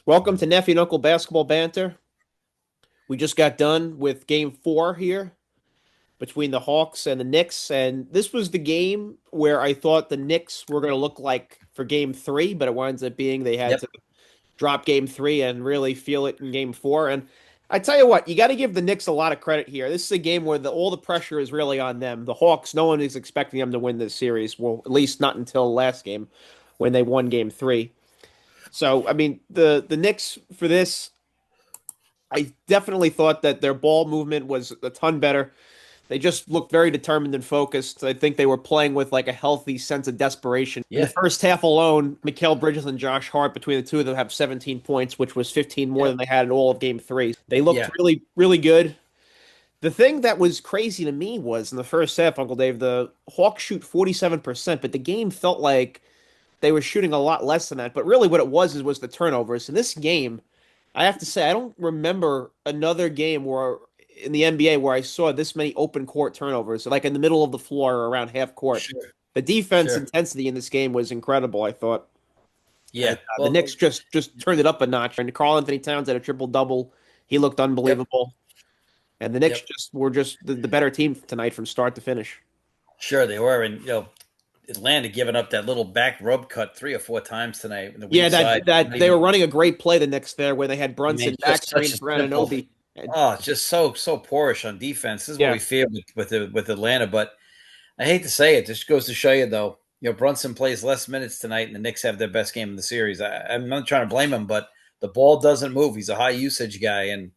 Welcome to Nephew and Uncle Basketball Banter. We just got done with game four here between the Hawks and the Knicks, and this was the game where I thought the Knicks were going to look like for game three, but it winds up being they had Yep. to drop game three and really feel it in game four. And I tell you what, you got to give the Knicks a lot of credit here. This is a game where all the pressure is really on them. The Hawks, no one is expecting them to win this series. Well, at least not until last game when they won game three. So, I mean, the Knicks for this I definitely thought that their ball movement was a ton better. They just looked very determined and focused. I think they were playing with like a healthy sense of desperation. In the Yeah. first half alone, Mikal Bridges and Josh Hart, between the two of them, have 17 points, which was 15 more Yep. than they had in all of game three. They looked Yeah. really, really good. The thing that was crazy to me was in the first half, Uncle Dave, the Hawks shoot 47%, but the game felt like they were shooting a lot less than that. But really, what it was the turnovers. In this game, I have to say, I don't remember another game where in the NBA where I saw this many open court turnovers, like in the middle of the floor or around half court. Sure. The defense Sure. intensity in this game was incredible, I thought. And Yeah. the Well, Knicks just turned it up a notch. And Karl Anthony Towns had a triple double. He looked yep. unbelievable. And the Knicks Yep. just were just the better team tonight from start to finish. Sure they were. And, Atlanta giving up that little back rub cut 3 or 4 times tonight in the Yeah, weak side. that Not they were even, running a great play the Knicks there where they had I mean, Brunson back just such screen a for simple, Anunoby. And just so poorish on defense. This is what yeah, we fear with Atlanta. But I hate to say it. This goes to show you, though, Brunson plays less minutes tonight and the Knicks have their best game in the series. I'm not trying to blame him, but the ball doesn't move. He's a high usage guy. And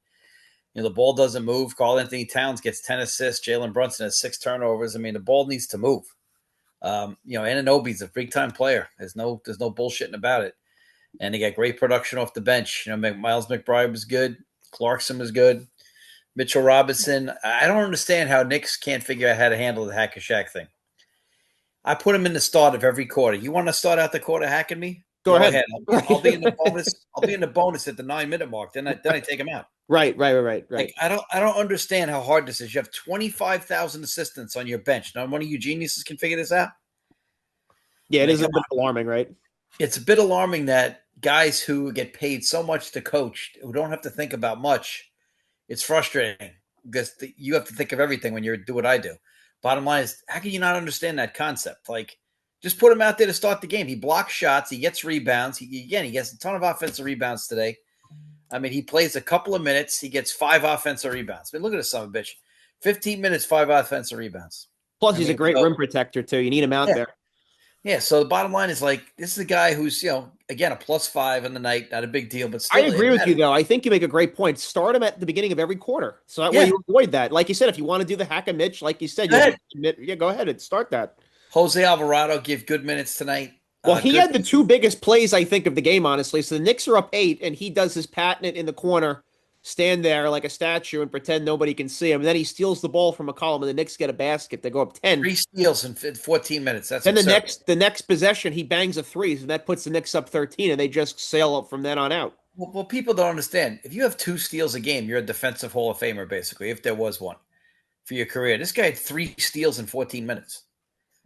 the ball doesn't move. Karl Anthony Towns gets 10 assists. Jalen Brunson has 6 turnovers. I mean, the ball needs to move. Anunoby's a big time player. There's no bullshitting about it. And they got great production off the bench. Miles McBride was good. Clarkson was good. Mitchell Robinson. I don't understand how Knicks can't figure out how to handle the hack a Shaq thing. I put him in the start of every quarter. You want to start out the quarter hacking me? go Go ahead. ahead. I'll be in the bonus. I'll be in the bonus at the 9 minute mark. Then I take him out. Right. Like I don't understand how hard this is. You have 25,000 assistants on your bench. None one of you geniuses can figure this out. Yeah, I it mean, is a come bit on. alarming, right? It's a bit alarming that guys who get paid so much to coach, who don't have to think about much, it's frustrating because you have to think of everything when you do what I do. Bottom line is, how can you not understand that concept? Like, just put him out there to start the game. He blocks shots. He gets rebounds. He gets a ton of offensive rebounds today. I mean, he plays a couple of minutes. He gets 5 offensive rebounds. I mean, look at this son of a bitch. 15 minutes, 5 offensive rebounds. Plus, I he's a mean, great rim protector too. You need him out yeah. there. Yeah. So the bottom line is like, this is a guy who's, again, a +5 on the night. Not a big deal, but I still, it agree with you, matters. though. I think you make a great point. Start him at the beginning of every quarter, so that way Yeah. you avoid that. Like you said, if you want to do the hack a Mitch, like you said, Go you'll ahead. just admit, yeah, go ahead and start that. Jose Alvarado give good minutes tonight. Well, he Good. had the two biggest plays, I think, of the game, honestly. So the Knicks are up eight, and he does his patent in the corner, stand there like a statue and pretend nobody can see him. And then he steals the ball from McCollum, and the Knicks get a basket. They go up 10. 3 steals in 14 minutes. That's Then the absurd. next possession, he bangs a three, and that puts the Knicks up 13, and they just sail up from then on out. Well, people don't understand. If you have 2 steals a game, you're a defensive Hall of Famer, basically, if there was one for your career. This guy had 3 steals in 14 minutes.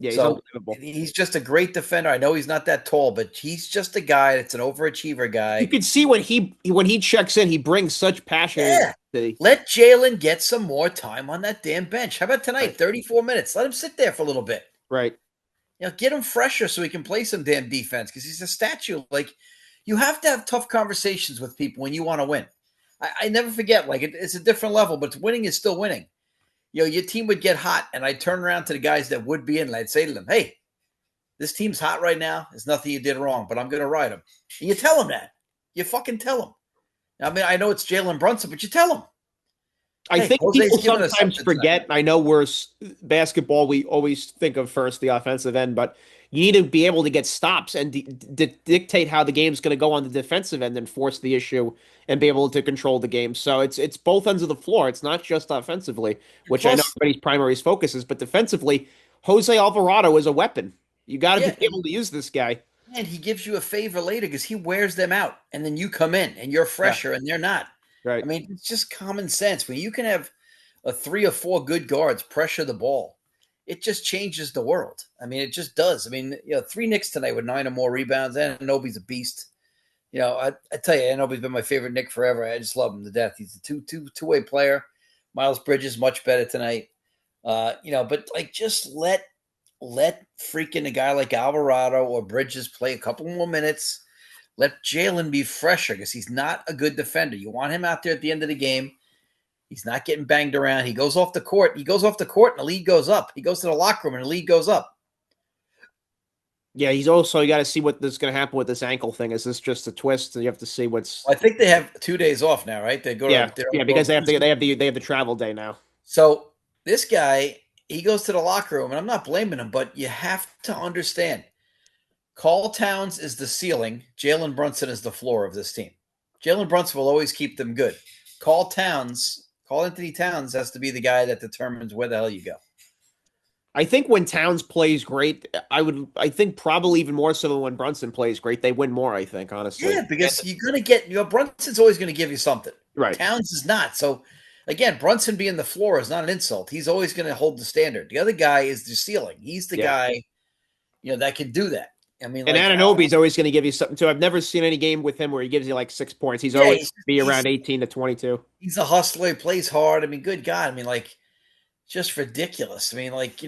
Yeah, he's So unbelievable. he's just a great defender. I know he's not that tall, but he's just a guy that's an overachiever You guy. can see when he checks in, he brings such passion and Yeah. intensity. Let Jalen get some more time on that damn bench. How about Right, tonight? 34 minutes. Let him sit there for a little bit. right. Get him fresher so he can play some damn defense because he's a statue. Like, you have to have tough conversations with people when you want to win. I never forget, like, it's a different level, but winning is still winning. Your team would get hot, and I'd turn around to the guys that would be in, and I'd say to them, hey, this team's hot right now. There's nothing you did wrong, but I'm going to ride them. And you tell them that. You fucking tell them. I mean, I know it's Jalen Brunson, but you tell them, I hey, think Jose's people giving us sometimes something tonight. forget. I know basketball, we always think of first the offensive end, but you need to be able to get stops and dictate how the game's going to go on the defensive end and force the issue and be able to control the game. So it's both ends of the floor. It's not just offensively, which I know Plus, everybody's primary focus is, but defensively, Jose Alvarado is a weapon. You got to yeah, be able to use this guy. and he gives you a favor later because he wears them out, and then you come in and you're Yeah, fresher, and they're not. I right. mean, it's just common sense. When you can have a 3 or 4 good guards pressure the ball, it just changes the world. I mean, it just does. I mean, 3 Knicks tonight with 9 or more rebounds, and Nobi's a beast. I tell you, I know he's been my favorite Nick forever. I just love him to death. He's a two-way player. Miles Bridges much better tonight. But like just let freaking a guy like Alvarado or Bridges play a couple more minutes. Let Jalen be fresher because he's not a good defender. You want him out there at the end of the game. He's not getting banged around. He goes off the court. He goes off the court and the lead goes up. He goes to the locker room and the lead goes up. Yeah, he's also, you got to see what is going to happen with this ankle thing. Is this just a twist? You have to see what's. I think they have 2 days off now, right? They go Yeah, to they're yeah, because they have the travel day now. So this guy, he goes to the locker room, and I'm not blaming him, but you have to understand. Carl Towns is the ceiling. Jalen Brunson is the floor of this team. Jalen Brunson will always keep them good. Carl Anthony Towns has to be the guy that determines where the hell you go. I think when Towns plays great, I think probably even more so than when Brunson plays great, they win more, I think, honestly. Yeah, because you're going to get, Brunson's always going to give you something. Right. Towns is not. So, again, Brunson being the floor is not an insult. He's always going to hold the standard. The other guy is the ceiling. He's the guy, that can do that. I mean, and Anunoby's always going to give you something, too. I've never seen any game with him where he gives you like 6 points. He's always be around 18 to 22. He's a hustler. He plays hard. I mean, good God. I mean, like, just ridiculous. I mean, like,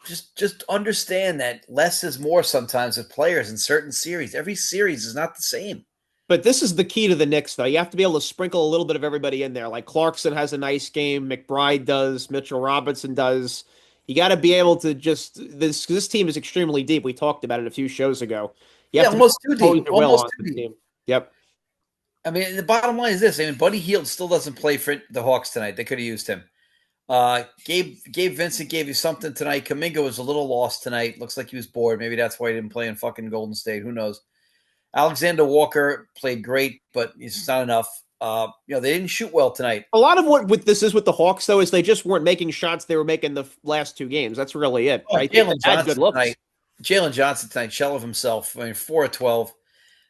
just understand that less is more sometimes with players in certain series. Every series is not the same. But this is the key to the Knicks, though. You have to be able to sprinkle a little bit of everybody in there. Like Clarkson has a nice game, McBride does, Mitchell Robinson does. You got to be able to just this team is extremely deep. We talked about it a few shows ago. You have to almost too deep. Almost too deep. Team. Yep. I mean, the bottom line is this. I mean, Buddy Hield still doesn't play for the Hawks tonight. They could have used him. Gabe Vincent gave you something tonight. Kuminga was a little lost tonight. Looks like he was bored. Maybe that's why he didn't play in fucking Golden State. Who knows? Alexander Walker played great, but it's not enough. They didn't shoot well tonight. A lot of what with this is with the Hawks, though, is they just weren't making shots they were making the last 2 games. That's really it. Jalen Johnson tonight, shell of himself. I mean, 4 of 12.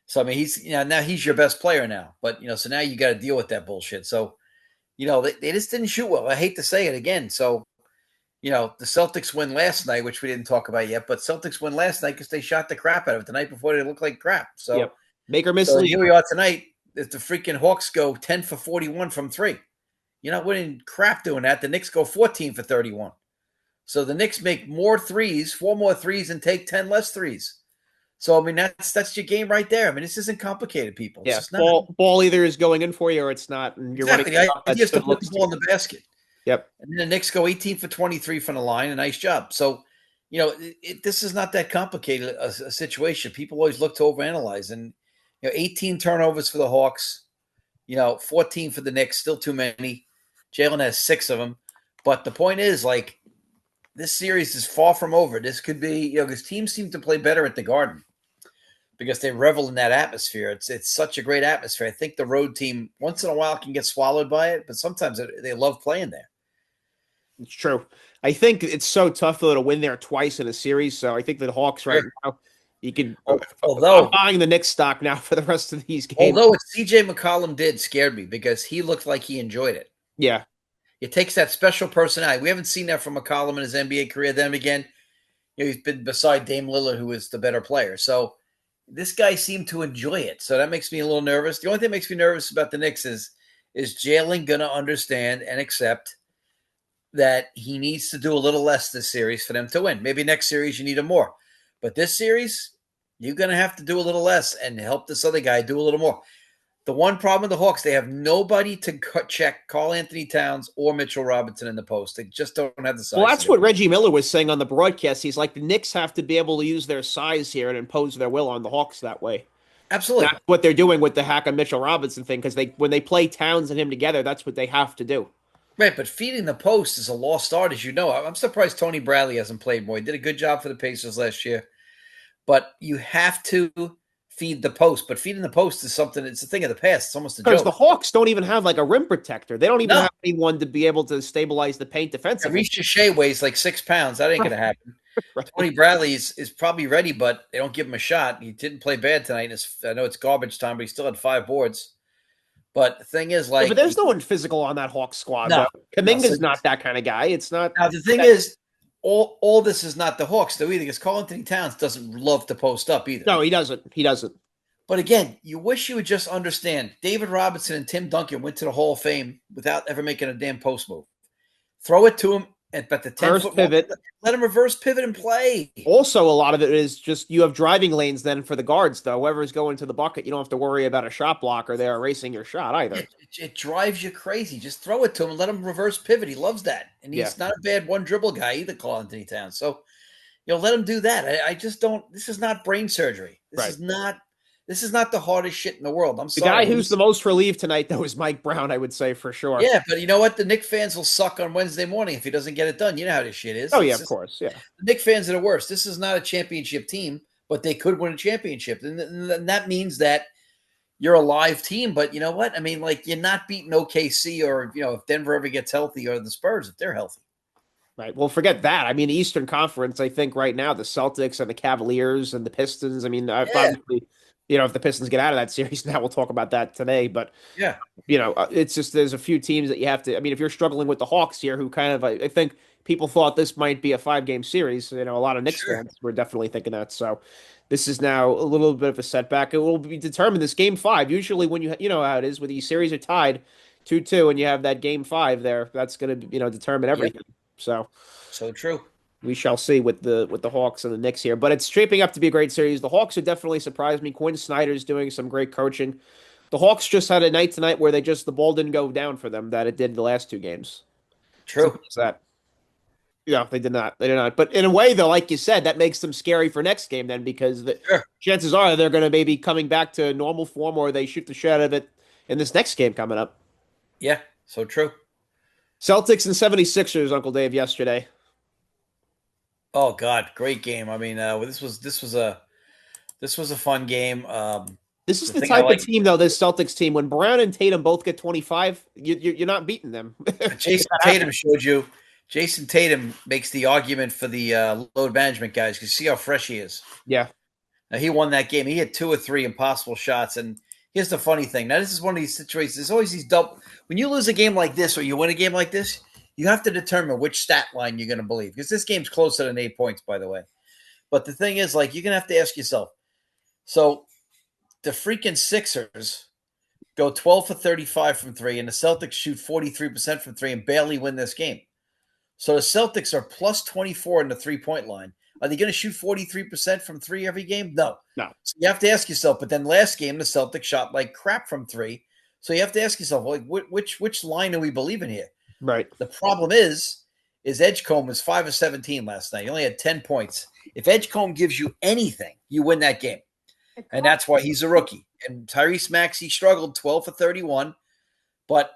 So I mean, he's now he's your best player now. But so now you got to deal with that bullshit. So they just didn't shoot well. I hate to say it again. So the Celtics win last night, which we didn't talk about yet. But Celtics win last night because they shot the crap out of it. The night before they looked like crap. So make or miss. So here we are tonight. If the freaking Hawks go 10 for 41 from 3, you're not winning crap doing that. The Knicks go 14 for 31. So the Knicks make 4 more threes, and take 10 less threes. So, I mean, that's your game right there. I mean, this isn't complicated, people. It's just ball either is going in for you or it's not. And you're exactly. You just to put the ball in the basket. Yep. And then the Knicks go 18 for 23 from the line. A nice job. So, this is not that complicated a situation. People always look to overanalyze. And, 18 turnovers for the Hawks, 14 for the Knicks, still too many. Jalen has 6 of them. But the point is, like, this series is far from over. This could be, because teams seem to play better at the Garden because they revel in that atmosphere. It's such a great atmosphere. I think the road team once in a while can get swallowed by it, but sometimes they love playing there. It's true. I think it's so tough, though, to win there twice in a series. So I think the Hawks now, you can. I'm buying the Knicks stock now for the rest of these games. Although what CJ McCollum did scared me because he looked like he enjoyed it. Yeah. It takes that special personality. We haven't seen that from McCollum in his NBA career. Then again, he's been beside Dame Lillard, who is the better player. So this guy seemed to enjoy it. So that makes me a little nervous. The only thing that makes me nervous about the Knicks is Jalen going to understand and accept that he needs to do a little less this series for them to win. Maybe next series you need him more. But this series, you're going to have to do a little less and help this other guy do a little more. The one problem with the Hawks, they have nobody to check Karl Anthony Towns or Mitchell Robinson in the post. They just don't have the size. Well, that's what Reggie Miller was saying on the broadcast. He's like, the Knicks have to be able to use their size here and impose their will on the Hawks that way. Absolutely. That's what they're doing with the hack on Mitchell Robinson thing, because when they play Towns and him together, that's what they have to do. Right, but feeding the post is a lost art, as you know. I'm surprised Tony Bradley hasn't played more. He did a good job for the Pacers last year. But you have to feed the post. But feeding the post is something, it's a thing of the past. It's almost a joke. Because the Hawks don't even have like a rim protector. They don't even have anyone to be able to stabilize the paint defensively. Reece Shea weighs like 6 pounds. That ain't going to happen. Right. Tony Bradley is probably ready, but they don't give him a shot. He didn't play bad tonight. I know it's garbage time, but he still had 5 boards. But the thing is, like, but there's no one physical on that Hawks squad. No, Kuminga's not that kind of guy. It's not. Now the thing is, all this is not the Hawks though either, because Karl Anthony Towns doesn't love to post up either. No, he doesn't. He doesn't. But again, you wish you would just understand. David Robinson and Tim Duncan went to the Hall of Fame without ever making a damn post move. Throw it to him at the 10 First foot mark. pivot. Let him reverse pivot and play. Also, a lot of it is just you have driving lanes then for the guards, though. Whoever's going to the bucket, you don't have to worry about a shot blocker there erasing your shot either. It drives you crazy. Just throw it to him and let him reverse pivot. He loves that. And Yeah, he's not a bad one dribble guy either, Carl Anthony Towns. So, let him do that. I just don't. This is not brain surgery. This right. is not. This is not the hardest shit in the world. I'm The guy sorry. who's the most relieved tonight, though, is Mike Brown, I would say for sure. Yeah, but you know what? The Knicks fans will suck on Wednesday morning if he doesn't get it done. You know how this shit is. Oh, yeah, It's of just course. Yeah. the Knicks fans are the worst. This is not a championship team, but they could win a championship, and that means that you're a live team. But you know what? I mean, like you're not beating OKC or if Denver ever gets healthy or the Spurs if they're healthy. Right. Well, forget that. I mean, Eastern Conference, I think right now, the Celtics and the Cavaliers and the Pistons. I mean, Yeah, obviously, if the Pistons get out of that series now, we'll talk about that today. But yeah, it's just there's a few teams that you have to. I mean, if you're struggling with the Hawks here, who kind of I think people thought this might be a 5-game series. A lot of Knicks sure. fans were definitely thinking that. So this is now a little bit of a setback. It will be determined this game five. Usually, when you know how it is, when these series are tied 2-2, and you have that game five there, that's going to determine Yep. everything. So. So true. We shall see with the Hawks and the Knicks here, but it's shaping up to be a great series. The Hawks have definitely surprised me. Quinn Snyder's doing some great coaching. The Hawks just had a night tonight where the ball didn't go down for them that it did the last two games. Simple True. as that. Yeah, they did not. They did not. But in a way, though, like you said, that makes them scary for next game then because the Sure. chances are they're going to maybe coming back to normal form or they shoot the shit out of it in this next game coming up. Yeah. So true. Celtics and 76ers, Uncle Dave, yesterday. Oh God, great game. I mean, this was a fun game. This is The the thing I type of like, team, though, this Celtics team, when Brown and Tatum both get 25, you're not beating them. If Jason that Tatum happens. showed you. Jason Tatum makes the argument for the load management guys because see how fresh he is. Yeah. Now, he won that game. He had 2 or 3 impossible shots. And here's the funny thing. Now, this is one of these situations. There's always these double. When you lose a game like this or you win a game like this, you have to determine which stat line you're going to believe because this game's closer than 8 points, by the way. But the thing is, like, you're going to have to ask yourself. So the freaking Sixers go 12 for 35 from three, and the Celtics shoot 43% from three and barely win this game. So the Celtics are plus 24 in the 3-point line. Are they going to shoot 43% from three every game? No. No. So you have to ask yourself, but then last game, the Celtics shot like crap from three. So you have to ask yourself, like, which line are we believing here? Right. The problem is Edgecombe was 5 of 17 last night. He only had 10 points. If Edgecombe gives you anything, you win that game. And that's why he's a rookie. And Tyrese Maxey struggled 12 for 31, but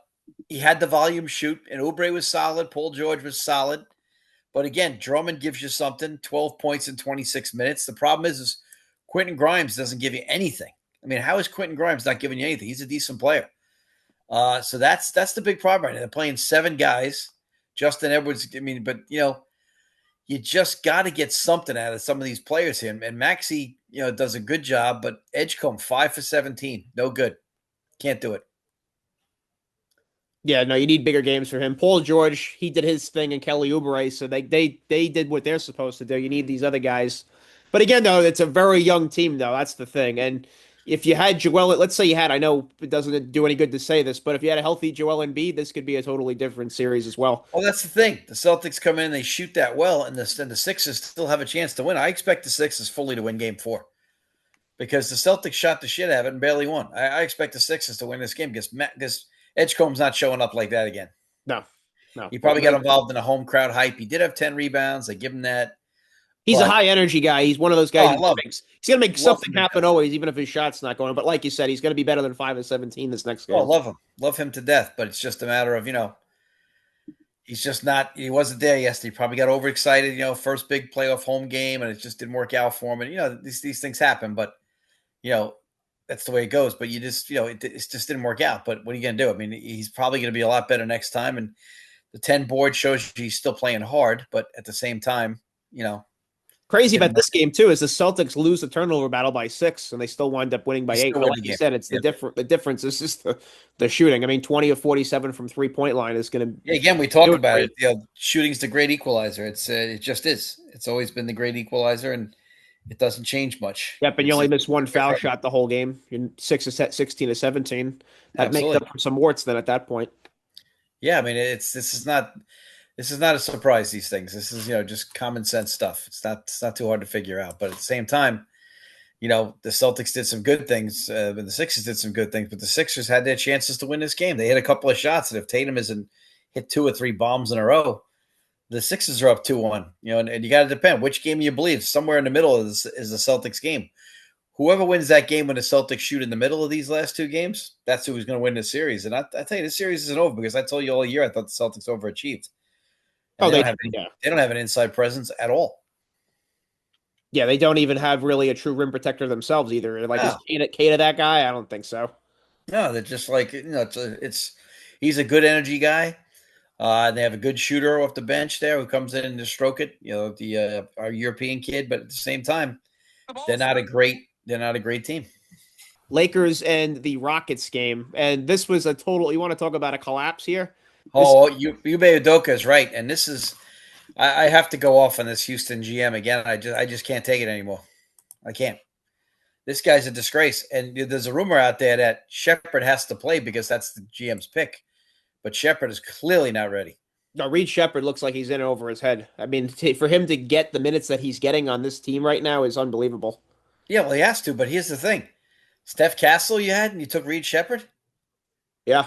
he had the volume shoot, and Oubre was solid. Paul George was solid. But again, Drummond gives you something, 12 points in 26 minutes. The problem is Quentin Grimes doesn't give you anything. I mean, how is Quentin Grimes not giving you anything? He's a decent player. So that's the big problem right now. They're playing 7 guys. Justin Edwards, I mean, but, you just got to get something out of some of these players here. And Maxey, does a good job, but Edgecombe 5 for 17, no good. Can't do it. Yeah, no, you need bigger games for him. Paul George, he did his thing, and Kelly Oubre, so they did what they're supposed to do. You need these other guys. But again, though, it's a very young team, though. That's the thing. And if you had Joel, let's say you had, I know it doesn't do any good to say this, but if you had a healthy Joel Embiid, this could be a totally different series as well. Well, that's the thing. The Celtics come in, they shoot that well, and the Sixers still have a chance to win. I expect the Sixers fully to win Game 4 because the Celtics shot the shit out of it and barely won. I expect the Sixers to win this game because Edgecombe's not showing up like that again. No, no. He probably got involved in a home crowd hype. He did have 10 rebounds. They give him that. He's a But, high energy guy. He's one of those oh, guys I love him. he's going to make Love something him to happen death. always, even if his shot's not going. But like you said, he's going to be better than 5 of 17 this next Oh, I game. love him. Love him to death. But it's just a matter of, he's just not, he wasn't there yesterday. He probably got overexcited, first big playoff home game, and it just didn't work out for him. And, these things happen, but, that's the way it goes. But you just, it just didn't work out. But what are you going to do? I mean, he's probably going to be a lot better next time. And the 10 board shows he's still playing hard, but at the same time, Crazy didn't about work. this game too is the Celtics lose the turnover battle by 6, and they still wind up winning by He 8. still But win like the you game. said, it's Yeah. the difference is just the shooting. I mean, 20 of 47 from 3-point line is going to Yeah, again, we talk do it about for it. Shooting's the great equalizer. It just is. It's always been the great equalizer, and It doesn't change much. Yep, and you It's only just missed one foul shot the whole game. You're 16 to 17. That makes absolutely. up for some warts then at that point. Yeah, I mean, this is not a surprise. These things. This is just common sense stuff. It's not too hard to figure out. But at the same time, the Celtics did some good things, and the Sixers did some good things. But the Sixers had their chances to win this game. They hit a couple of shots, and if Tatum isn't hit 2 or 3 bombs in a row, the Sixers are up 2-1. And you got to depend which game you believe. Somewhere in the middle is the Celtics game. Whoever wins that game when the Celtics shoot in the middle of these last 2 games, that's who's going to win this series. And I tell you, this series isn't over because I told you all year I thought the Celtics overachieved, and Oh, they they don't did, have any, yeah. they don't have an inside presence at all. Yeah, they don't even have really a true rim protector themselves either. Like, is No, Kata that guy? I don't think so. no, they're just like it's he's a good energy guy. And they have a good shooter off the bench there who comes in and just stroke it. The our European kid, but at the same time, they're not a great team. Lakers and the Rockets game, and this was a total. You want to talk about a collapse here? This Oh, you Udoka is right, and this is I have to go off on this Houston GM again. I just can't take it anymore. I can't. This guy's a disgrace, and there's a rumor out there that Shepard has to play because that's the GM's pick, but Shepard is clearly not ready. No, Reed Shepard looks like he's in over his head. I mean, for him to get the minutes that he's getting on this team right now is unbelievable. Yeah, well, he has to, but here's the thing: Steph Castle you had, and you took Reed Shepard. Yeah,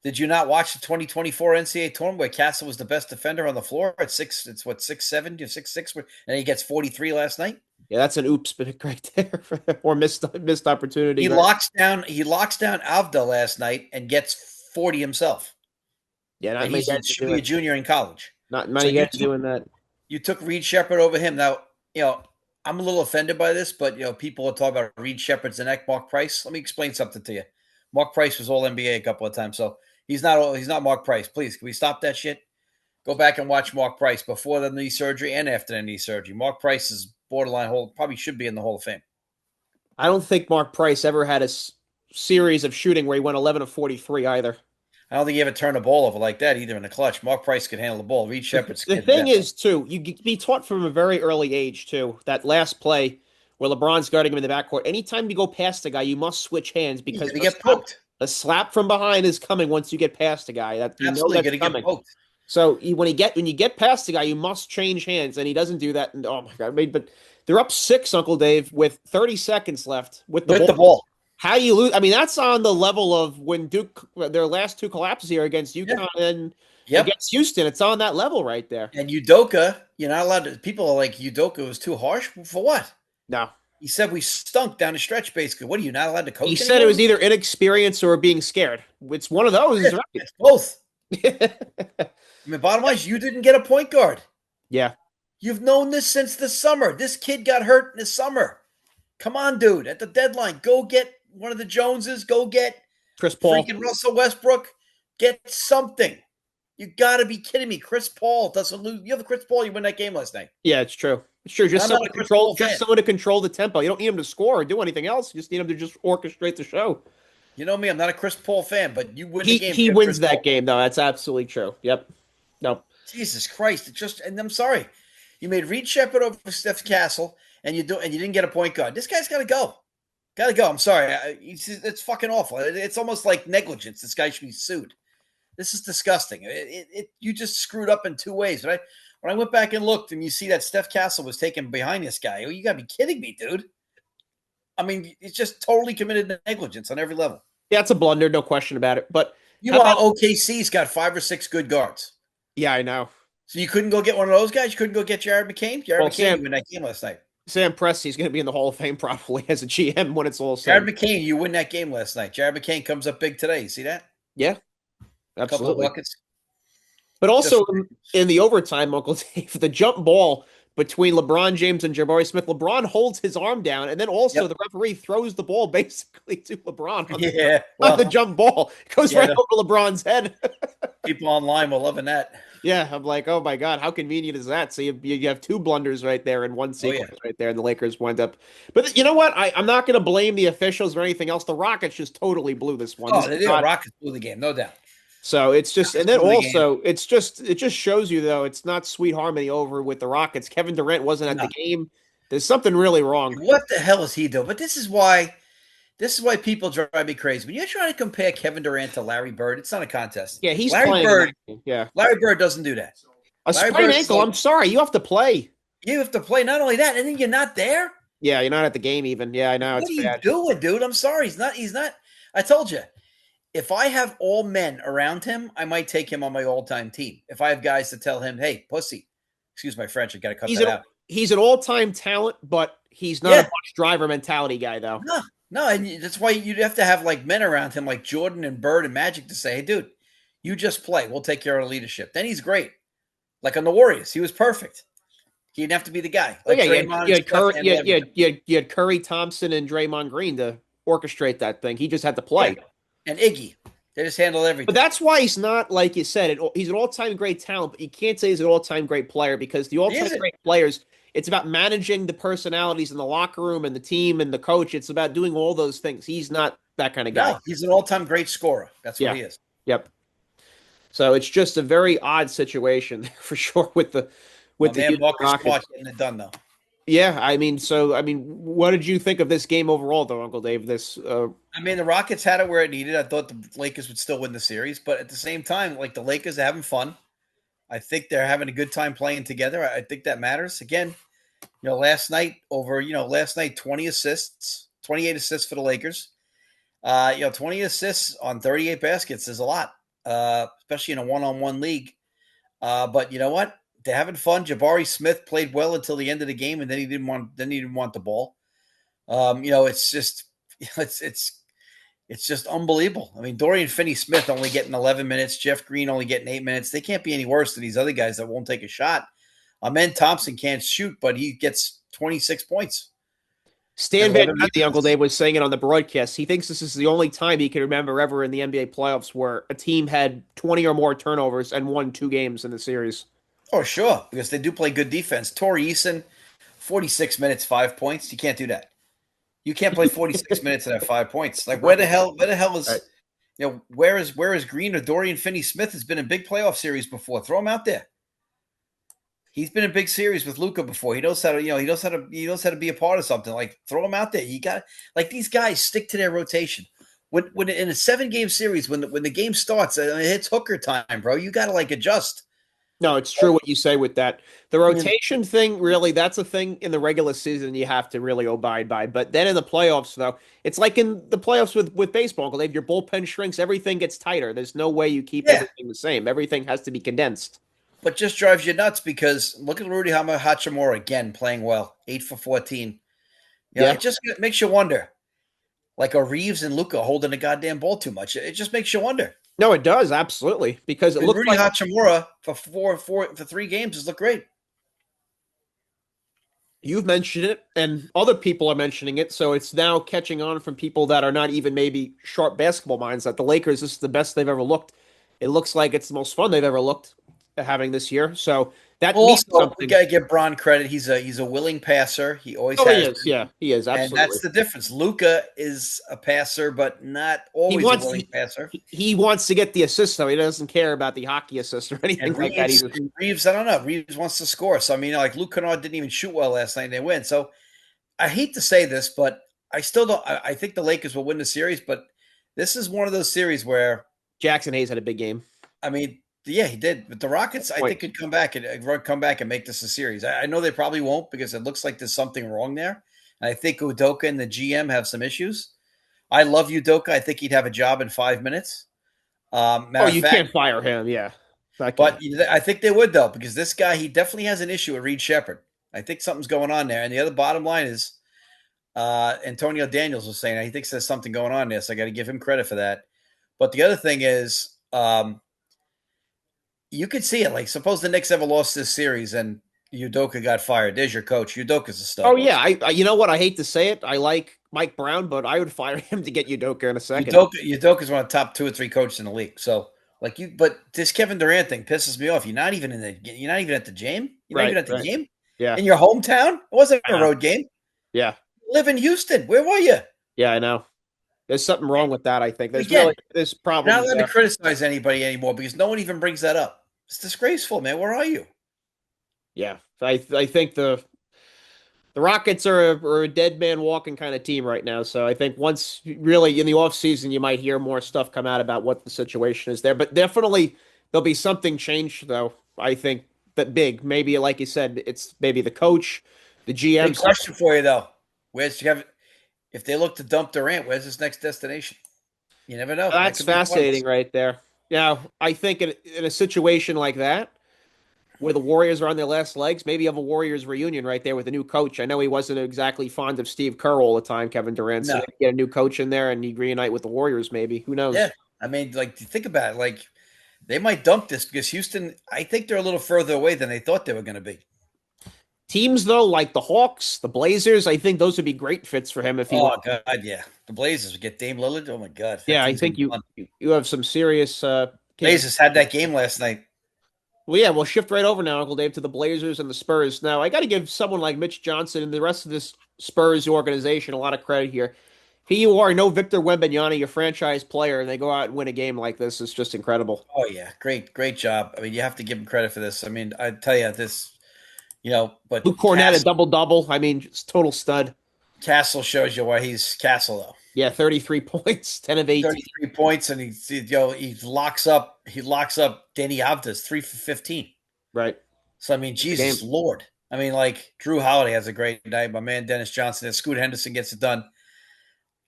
Did you not watch the 2024 NCAA tournament where Castle was the best defender on the floor at six? It's what 6'7", 6'6", and he gets 43 last night. yeah, that's an oops pick right there, or missed opportunity. He Right? locks down Avda last night and gets 40 himself, Yeah, not and many guys are should be a doing. junior in college. Not So many guys are doing that. you took Reed Shepard over him. Now I'm a little offended by this, but people are talking about Reed Shepard's the next Mark Price. Let me explain something to you. Mark Price was All NBA a couple of times, so he's not Mark Price. Please, can we stop that shit? Go back and watch Mark Price before the knee surgery and after the knee surgery. Mark Price is borderline probably should be in the Hall of Fame. I don't think Mark Price ever had a series of shooting where he went 11 of 43 either. I don't think he ever turned the ball over like that either in the clutch. Mark Price could handle the ball. Reed The, Shepard the scared to thing death. is, too, you be taught from a very early age, too, that last play where LeBron's guarding him in the backcourt, anytime you go past the guy, you must switch hands You're because going to get poked. a slap from behind is coming once you get past the guy. That you know Absolutely that's going to get coming. poked. So when you get past the guy, you must change hands, and he doesn't do that. And oh my God, I mean, but they're up six, Uncle Dave, with 30 seconds left with the With ball. the ball. How you lose? I mean, that's on the level of when Duke their last two collapses here against Yeah. UConn and Yep. against Houston. It's on that level right there. And Udoka, you're not allowed to. People are like, Udoka was too harsh. For what? No, He said we stunk down the stretch, basically. What are you not allowed to he coach said it anymore? was either inexperience or being scared. It's one of those, It's both. right? I mean, bottom line is you didn't get a point guard. Yeah, You've known this since the summer. This kid got hurt in the summer. Come on, dude. At the deadline, go get one of the Joneses. Go get Chris Paul. freaking Russell Westbrook. Get something. You got to be kidding me. Chris Paul doesn't lose. You have the Chris Paul. You win that game last night. Yeah, it's true. It's true. Just I'm someone not a to Chris control. Paul Just fan. someone to control the tempo. You don't need him to score or do anything else. You just need him to just orchestrate the show. You know me. I'm not a Chris Paul fan, but you win He the game. he if you have wins Chris that Paul. game though. That's absolutely true. Yep. No. Jesus Christ! And I'm sorry, you made Reed Shepard over Steph Castle, and you didn't get a point guard. This guy's got to go. Got to go. I'm sorry. It's fucking awful. It's almost like negligence. This guy should be sued. This is disgusting. You just screwed up in two ways. When I went back and looked, and you see that Steph Castle was taken behind this guy, you got to be kidding me, dude. I mean, it's just totally committed negligence on every level. Yeah, it's a blunder, no question about it. But Meanwhile, OKC's got 5 or 6 good guards. yeah, I know. So you couldn't go get one of those guys? You couldn't go get Jared McCain? Jared McCain, you win that game last night. Sam Presti's going to be in the Hall of Fame probably as a GM when it's all said. Jared McCain, you win that game last night. Jared McCain comes up big today. You see that? Yeah, A couple of absolutely. buckets. But also in the overtime, Uncle Dave, the jump ball between LeBron James and Jabari Smith, LeBron holds his arm down, and then also the referee throws the ball basically to LeBron on the jump ball. It goes right over LeBron's head. People online were loving that. Yeah, I'm like, oh my God, how convenient is that? So you have two blunders right there in one sequence right there, and the Lakers wind up. But you know what? I'm not going to blame the officials or anything else. The Rockets just totally blew this one. Oh, the Rockets blew the game, no doubt. So it's just, and then also, it just shows you though, it's not sweet harmony over with the Rockets. Kevin Durant wasn't at the game. There's something really wrong. What the hell is he doing? But this is why people drive me crazy. When you're trying to compare Kevin Durant to Larry Bird, it's not a contest. Yeah, he's Larry playing in that Bird, game. Yeah. Larry Bird doesn't do that. A Larry sprained Bird's ankle. like, I'm sorry. You have to play. you have to play not only that, and then you're not there. Yeah, you're not at the game even. Yeah, I know. What It's are you bad. doing, dude? I'm sorry. He's not. I told you, if I have all men around him, I might take him on my all-time team. If I have guys to tell him, hey, pussy, excuse my French, I got to cut He's that an out. he's an all-time talent, but he's not a Yeah, bus driver mentality guy, though. no, no, and that's why you'd have to have like men around him, like Jordan and Bird and Magic, to say, hey, dude, you just play. We'll take care of the leadership. Then he's great. Like on the Warriors, he was perfect. He didn't have to be the guy. Oh Like yeah, Draymond and Steph handle everything. you had Curry, Thompson, and Draymond Green to orchestrate that thing. He just had to Yeah, play. and Iggy, they just handle But everything. that's why he's not, like you said, he's an all-time great talent, but you can't say he's an all-time great player because the He all-time isn't. great players, it's about managing the personalities in the locker room and the team and the coach. It's about doing all those things. He's not that kind of guy. No, he's an all-time great scorer. That's what Yeah. he is. Yep. So it's just a very odd situation for sure with the My man Houston Marcus Rockets. Smart getting it done though. Yeah, I mean, what did you think of this game overall, though, Uncle Dave? This, I mean, the Rockets had it where it needed. I thought the Lakers would still win the series, but at the same time, like the Lakers are having fun. I think they're having a good time playing together. I think that matters. Again, last night 20 assists, 28 assists for the Lakers. 20 assists on 38 baskets is a lot, especially in a one-on-one league. But you know what? They're having fun. Jabari Smith played well until the end of the game, and then he didn't want the ball. It's just it's just unbelievable. I mean, Dorian Finney-Smith only getting 11 minutes, Jeff Green only getting 8 minutes. They can't be any worse than these other guys that won't take a shot. Amen Thompson can't shoot, but he gets 26 points and Stan Van 11 Gundy, Uncle rebounds. Dave, was saying it on the broadcast. He thinks this is the only time he can remember ever in the NBA playoffs where a team had 20 or more turnovers and won 2 games in the series. Oh, sure, because they do play good defense. Torrey Eason, 46 minutes, 5 points. You can't do that. You can't play 46 minutes and have 5 points. Like where the hell Right. is where is Green or Dorian Finney-Smith has been in big playoff series before? Throw him out there. He's been in big series with Luca before. He knows how to, he knows how to be a part of something. Like throw him out there. You got like these guys stick to their rotation. When in a 7 game series, when the game starts, and it hits hooker time, bro. You got to like adjust. No, it's true what you say with that. The I mean, rotation thing, really, that's a thing in the regular season you have to really abide by. But then in the playoffs, though, it's like in the playoffs with baseball, Uncle Dave, your bullpen shrinks, everything gets tighter. There's no way you keep yeah, everything the same. Everything has to be condensed. but just drives you nuts because look at Rudy Hachimura again playing well, 8 for 14. Yeah. It just makes you wonder. Like are Reeves and Luca holding the goddamn ball too much? It just makes you wonder. No, it does, absolutely. Because it And looks Rudy like Hachimura for 3 games has looked great. you've mentioned it, and other people are mentioning it, so it's now catching on from people that are not even maybe sharp basketball minds that the Lakers, this is the best they've ever looked. It looks like it's the most fun they've ever looked having this year. So that means Also, we something. gotta give Bron credit. He's a willing passer. He always Oh, he has is. been. Yeah, he is And absolutely. that's the difference. Luca is a passer, but not He always a wants willing he, passer. he wants to get the assist though. He doesn't care about the hockey assist or anything And like that. He's Reeves, I don't know. Reeves wants to score. So I mean, like Luke Kennard didn't even shoot well last night and they win. So I hate to say this, but I still don't. I think the Lakers will win the series, but this is one of those series where Jackson Hayes had a big game. I mean, yeah, he did. But the Rockets, I think, Point. could come back and make this a series. I know they probably won't because it looks like there's something wrong there. And I think Udoka and the GM have some issues. I love Udoka. I think he'd have a job in 5 minutes. Oh, Matter of you fact, can't fire him. Yeah, that but can't. I think they would though because this guy he definitely has an issue with Reed Shepard. I think something's going on there. And the other bottom line is Antonio Daniels was saying he thinks there's something going on there. So I got to give him credit for that. But the other thing is, you could see it. Like, suppose the Knicks ever lost this series and Udoka got fired. There's your coach. Udoka's a Oh stud. yeah, you know what? I hate to say it. I like Mike Brown, but I would fire him to get Udoka in a second. Udoka's one of the top 2 or 3 coaches in the league. So, but this Kevin Durant thing pisses me off. You're not even at the game. You're not Right, even at the right. game Yeah, in your hometown. It wasn't I a know. road game. Yeah, You live in Houston. Where were you? yeah, I know. There's something wrong with that. I think And there's again, really there's you're not problems allowed to there. criticize anybody anymore because no one even brings that up. It's disgraceful, man. Where are you? Yeah, I think the The Rockets are a dead man walking kind of team right now. So I think once really in the offseason, you might hear more stuff come out about what the situation is there. But definitely there'll be something changed, though. I think that big. Maybe, like you said, it's maybe the coach, the GM. Big question for you though. Where's Kevin? If they look to dump Durant, where's his next destination? You never know. That That's could be fun. fascinating right there. Yeah, I think in a situation like that, where the Warriors are on their last legs, maybe you have a Warriors reunion right there with a new coach. I know he wasn't exactly fond of Steve Kerr all the time, Kevin Durant. So No. maybe get a new coach in there and he reunite with the Warriors, maybe. Who Yeah. knows? I mean, like, think about it. Like, they might dump this because Houston, I think they're a little further away than they thought they were going to be. Teams, though, like the Hawks, the Blazers, I think those would be great fits for him if he Oh, went. God. Yeah. The Blazers get Dame Lillard. Oh, my God. That Yeah, I team's going think to be you fun. you have some serious Blazers had that game last night. Well, yeah, we'll shift right over now, Uncle Dave, to the Blazers and the Spurs. Now, I got to give someone like Mitch Johnson and the rest of this Spurs organization a lot of credit here. Here you are, no Victor Wembanyama, your franchise player, and they go out and win a game like this. It's just incredible. Oh, yeah. Great job. I mean, you have to give him credit for this. I mean, I tell you, this, but Luke Cornett, a double-double. I mean, just total stud. Castle shows you why he's Castle, though. Yeah, 33 points, 10 of 18. 33 points, and he locks up Danny Avdas 3 for 15. Right. So I mean, The game. Jesus Lord. I mean, like Drew Holiday has a great night. My man Dennis Johnson and Scoot Henderson gets it done.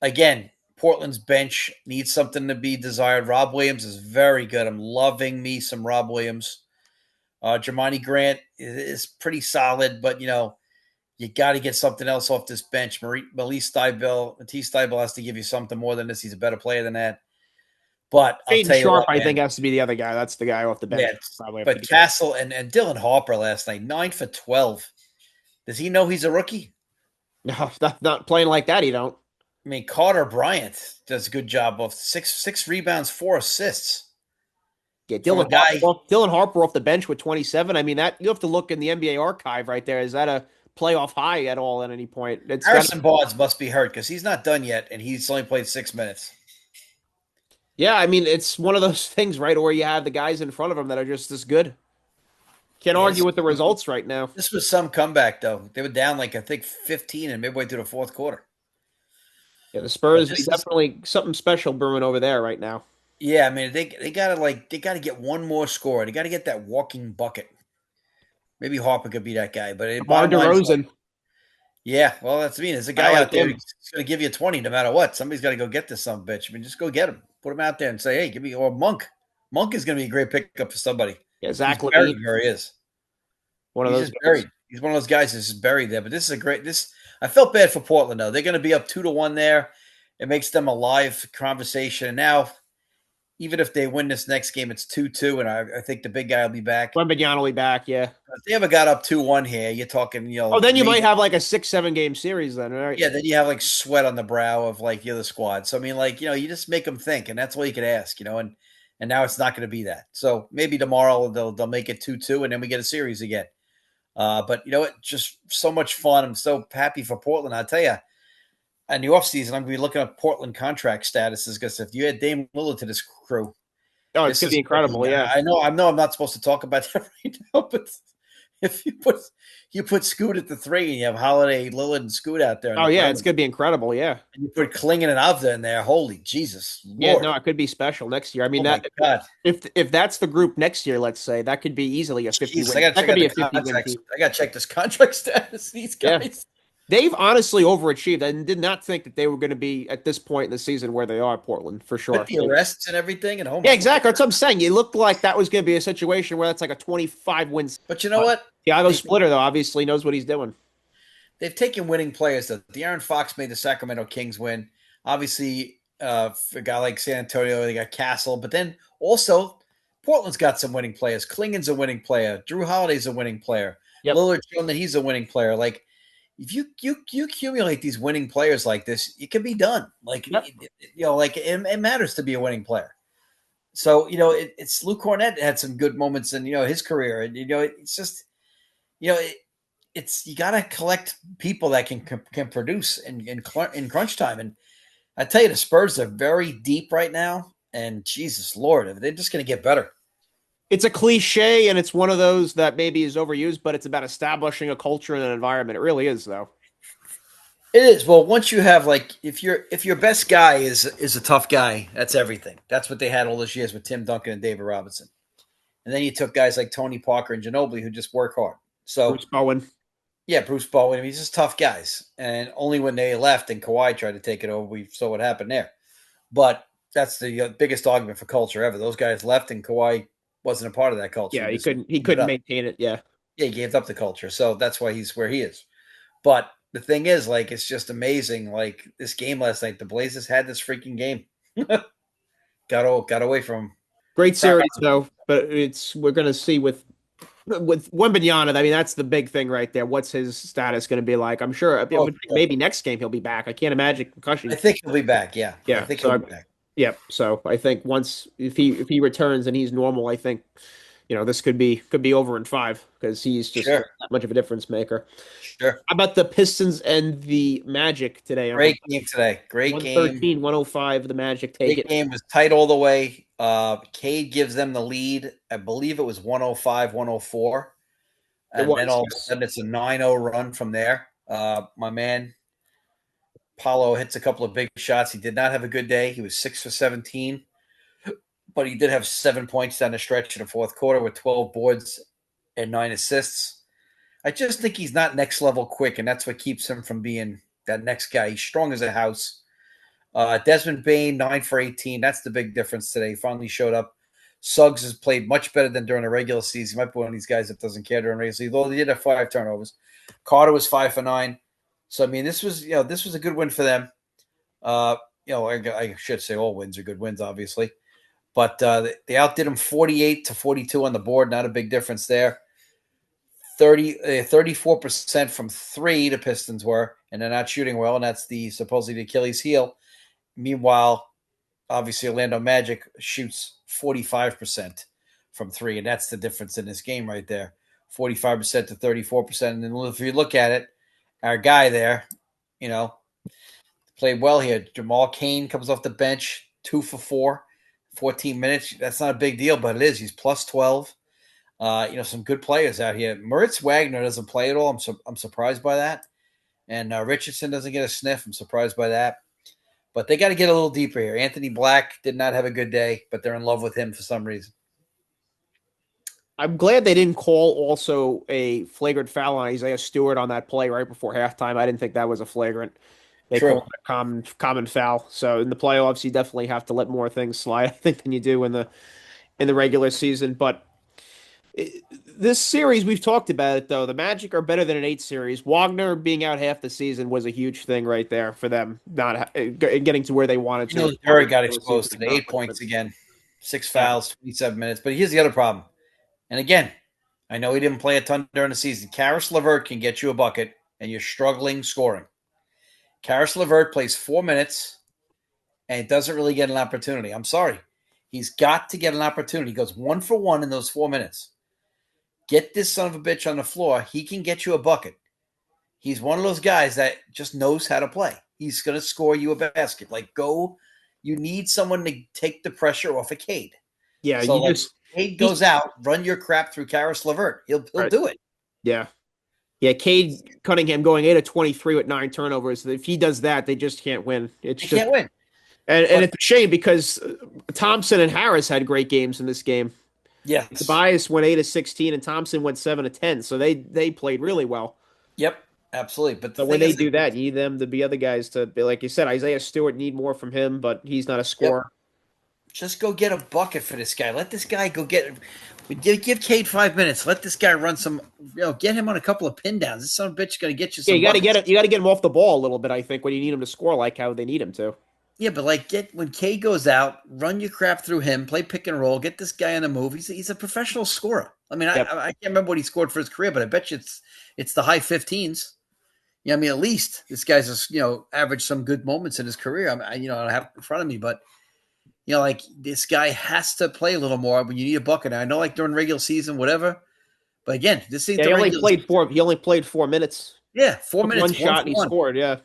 Again, Portland's bench needs something to be desired. Rob Williams is very good. I'm loving me some Rob Williams. Jermani Grant is pretty solid, but you got to get something else off this bench. Matisse Thybulle has to give you something more than this. He's a better player than that. But I'll Shaden tell you Sharp, what, I man. think, has to be the other guy. That's the guy off the bench. Yeah, Probably have to but get. Castle and Dylan Harper last night, 9 for 12. Does he know he's a rookie? No, not playing like that, you don't. I mean, Carter Bryant does a good job of six rebounds, 4 assists Yeah, from a guy. Dylan Harper off the bench with 27. I mean, that you have to look in the NBA archive right there. Is that a playoff high at all at any point? It's got. Harrison Barnes must be hurt because he's not done yet, and he's only played 6 minutes. Yeah, I mean, it's one of those things, right, where you have the guys in front of him that are just as good. Can't argue Yes, with the results right now. this was some comeback though. They were down like I think 15 and midway through the fourth quarter. Yeah, the But Spurs, they this is definitely something special brewing over there right now. Yeah, I mean they gotta get one more score. They gotta get that walking bucket. Maybe Harper could be that guy, but Mar bottom line is DeRozan, yeah, well, that's me. There's a I guy like out there him. who's going to give you 20 no matter what. Somebody's got to go get this son of a bitch. I mean, just go get him. Put him out there and say, hey, give me, or Monk. Monk is going to be a great pickup for somebody. Yeah, He's Zach buried Levine, where he is. one of He's those just guys. buried. He's one of those guys that's just buried there. But this is I felt bad for Portland, though. They're going to be up 2-1 there. It makes them a live conversation. And now, even if they win this next game, it's 2-2, and I think the big guy will be back. Wembanyama will be back, yeah. If they ever got up 2-1 here, you're talking, Oh, then you might maybe. have like a 6-7 game series then, right? Yeah, then you have like sweat on the brow of like the other squad. So I mean, like you just make them think, and that's all you could ask, And now it's not going to be that. So maybe tomorrow they'll make it 2-2, and then we get a series again. But you know what? Just so much fun. I'm so happy for Portland. I'll tell you, in the offseason, I'm going to be looking at Portland contract statuses because if you had Dame Lillard to this crew, Oh, it's this gonna is be incredible, yeah. I know I'm not supposed to talk about that right now, but if you put Scoot at the 3 and you have Holiday, Lillard, and Scoot out there on Oh the yeah, it's perimeter, gonna be incredible, yeah. and you put Klingon and Avda in there, holy Jesus, Yeah, Lord. no, it could be special next year. I mean Oh my that God. if that's the group next year, let's say, that could be easily a 50 Jesus, I win. gotta That check could out be the a 50 win contracts. team. I gotta check this contract status. These Yeah. guys. They've honestly overachieved. I did not think that they were going to be at this point in the season where they are, Portland, for With sure. the arrests and everything, and oh Yeah, my exactly. God. That's what I'm saying. It looked like that was going to be a situation where that's like a 25 win. But you know what? Thiago They've Splitter, though, obviously knows what he's doing. they've taken winning players. De'Aaron Fox made the Sacramento Kings win. Obviously, for a guy like San Antonio, they got Castle, but then also Portland's got some winning players. Klingon's a winning player. Drew Holiday's a winning player. Yep. Lillard's shown that he's a winning player. Like if you accumulate these winning players like this, it can be done. Like Yep. it matters to be a winning player. So it's Luke Cornett had some good moments in his career, and it's just you know it, it's you got to collect people that can produce in crunch time. And I tell you, the Spurs are very deep right now, and Jesus Lord, they're just going to get better. It's a cliche, and it's one of those that maybe is overused, but it's about establishing a culture and an environment. It really is, though. It is. Well, once you have like if your best guy is a tough guy, that's everything. That's what they had all those years with Tim Duncan and David Robinson. And then you took guys like Tony Parker and Ginobili who just work hard. So Bruce Bowen. yeah, Bruce Bowen, I mean, he's just tough guys. And only when they left and Kawhi tried to take it over, we saw what happened there. But that's the biggest argument for culture ever. Those guys left and Kawhi wasn't a part of that culture. Yeah, He he just couldn't he gave it couldn't up. maintain it. Yeah. Yeah, he gave up the culture. So that's why he's where he is. But the thing is, like, it's just amazing. Like this game last night, the Blazers had this freaking game. Got away from him. Great Sorry. series though, but it's we're gonna see with Wembanyama. I mean, that's the big thing right there. What's his status going to be like? I'm sure Oh, maybe next game he'll be back. I can't imagine I concussion. think he'll be back. Yeah, I Yeah, think he'll so be back. yeah, so I think once if he returns and he's normal, I think this could be over in five because he's just Sure, that much of a difference maker. sure. How about the Pistons and the Magic today? Great game today. Great game. 113, 105. The Magic take Great it. game was tight all the way. Cade gives them the lead. I believe it was 105, 104. It And then was all of a yes. sudden it's a 9-0 run from there. My man Paulo hits a couple of big shots. He did not have a good day. He was 6 for 17, but he did have 7 points down the stretch in the fourth quarter with 12 boards and 9 assists. I just think he's not next level quick, and that's what keeps him from being that next guy. He's strong as a house. Desmond Bain, 9 for 18. That's the big difference today. He finally showed up. Suggs has played much better than during the regular season. He might be one of these guys that doesn't care during the regular season, though he did have 5 turnovers. Carter was 5 for 9. So I mean, this was a good win for them. I should say all wins are good wins, obviously, but they outdid them 48-42 on the board. Not a big difference there. 34% from three. The Pistons were, and they're not shooting well, and that's the supposedly Achilles heel. Meanwhile, obviously Orlando Magic shoots 45% from three, and that's the difference in this game right there. 45% to 34%. And then if you look at it, our guy there, you know, played well here. Jamal Cain comes off the bench, 2 for 4, 14 minutes. That's not a big deal, but it is. He's plus 12. Some good players out here. Moritz Wagner doesn't play at all. I'm surprised by that. And Richardson doesn't get a sniff. I'm surprised by that. But they got to get a little deeper here. Anthony Black did not have a good day, but they're in love with him for some reason. I'm glad they didn't call also a flagrant foul on Isaiah Stewart on that play right before halftime. I didn't think that was a flagrant. They called True. it a common foul. So in the playoffs, you definitely have to let more things slide, I think, than you do in the regular season. But this series, we've talked about it though. The Magic are better than an 8 series. Wagner being out half the season was a huge thing right there for them, not getting to where they wanted You to. know, Curry got It was a exposed secret to the 8 points accomplishment. again. Six Yeah, fouls, 27 minutes. But here's the other problem. And again, I know he didn't play a ton during the season. Karis LeVert can get you a bucket, and you're struggling scoring. Karis LeVert plays 4 minutes and doesn't really get an opportunity. I'm sorry. He's got to get an opportunity. He goes 1 for 1 in those 4 minutes. Get this son of a bitch on the floor. He can get you a bucket. He's one of those guys that just knows how to play. He's going to score you a basket. Like, go. You need someone to take the pressure off of Cade. yeah. So, You like, just Cade he's goes out, run your crap through Karis LeVert. He'll right. do it. Yeah. Yeah, Cade Cunningham going 8 of 23 with 9 turnovers. If he does that, they just can't win. It's They just can't win. and But it's a shame because Thompson and Harris had great games in this game. yes, Tobias went 8 of 16 and Thompson went 7 of 10. So they played really well. yep, absolutely. But the So when thing they is, do that, you need them to be other guys to be like you said. Isaiah Stewart need more from him, but he's not a yep, scorer. just go get a bucket for this guy. Let this guy go get. Give Cade 5 minutes. Let this guy run some. Get him on a couple of pin downs. This son of a bitch is going to get you Yeah, some you got to get buckets. it. You got to get him off the ball a little bit. I think when you need him to score like how they need him to. Yeah, but like get when Cade goes out, run your crap through him, play pick and roll, get this guy on the move. He's a professional scorer. I mean, Yep. I can't remember what he scored for his career, but I bet you it's the high 15s. Yeah, I mean, at least this guy's just averaged some good moments in his career. I don't have it in front of me, but like this guy has to play a little more when you need a bucket. I know, like during regular season, whatever. But again, this ain't Yeah, the regular season. He only played 4 minutes. Yeah, four Took one minutes, one shot for and he one. scored. Yeah.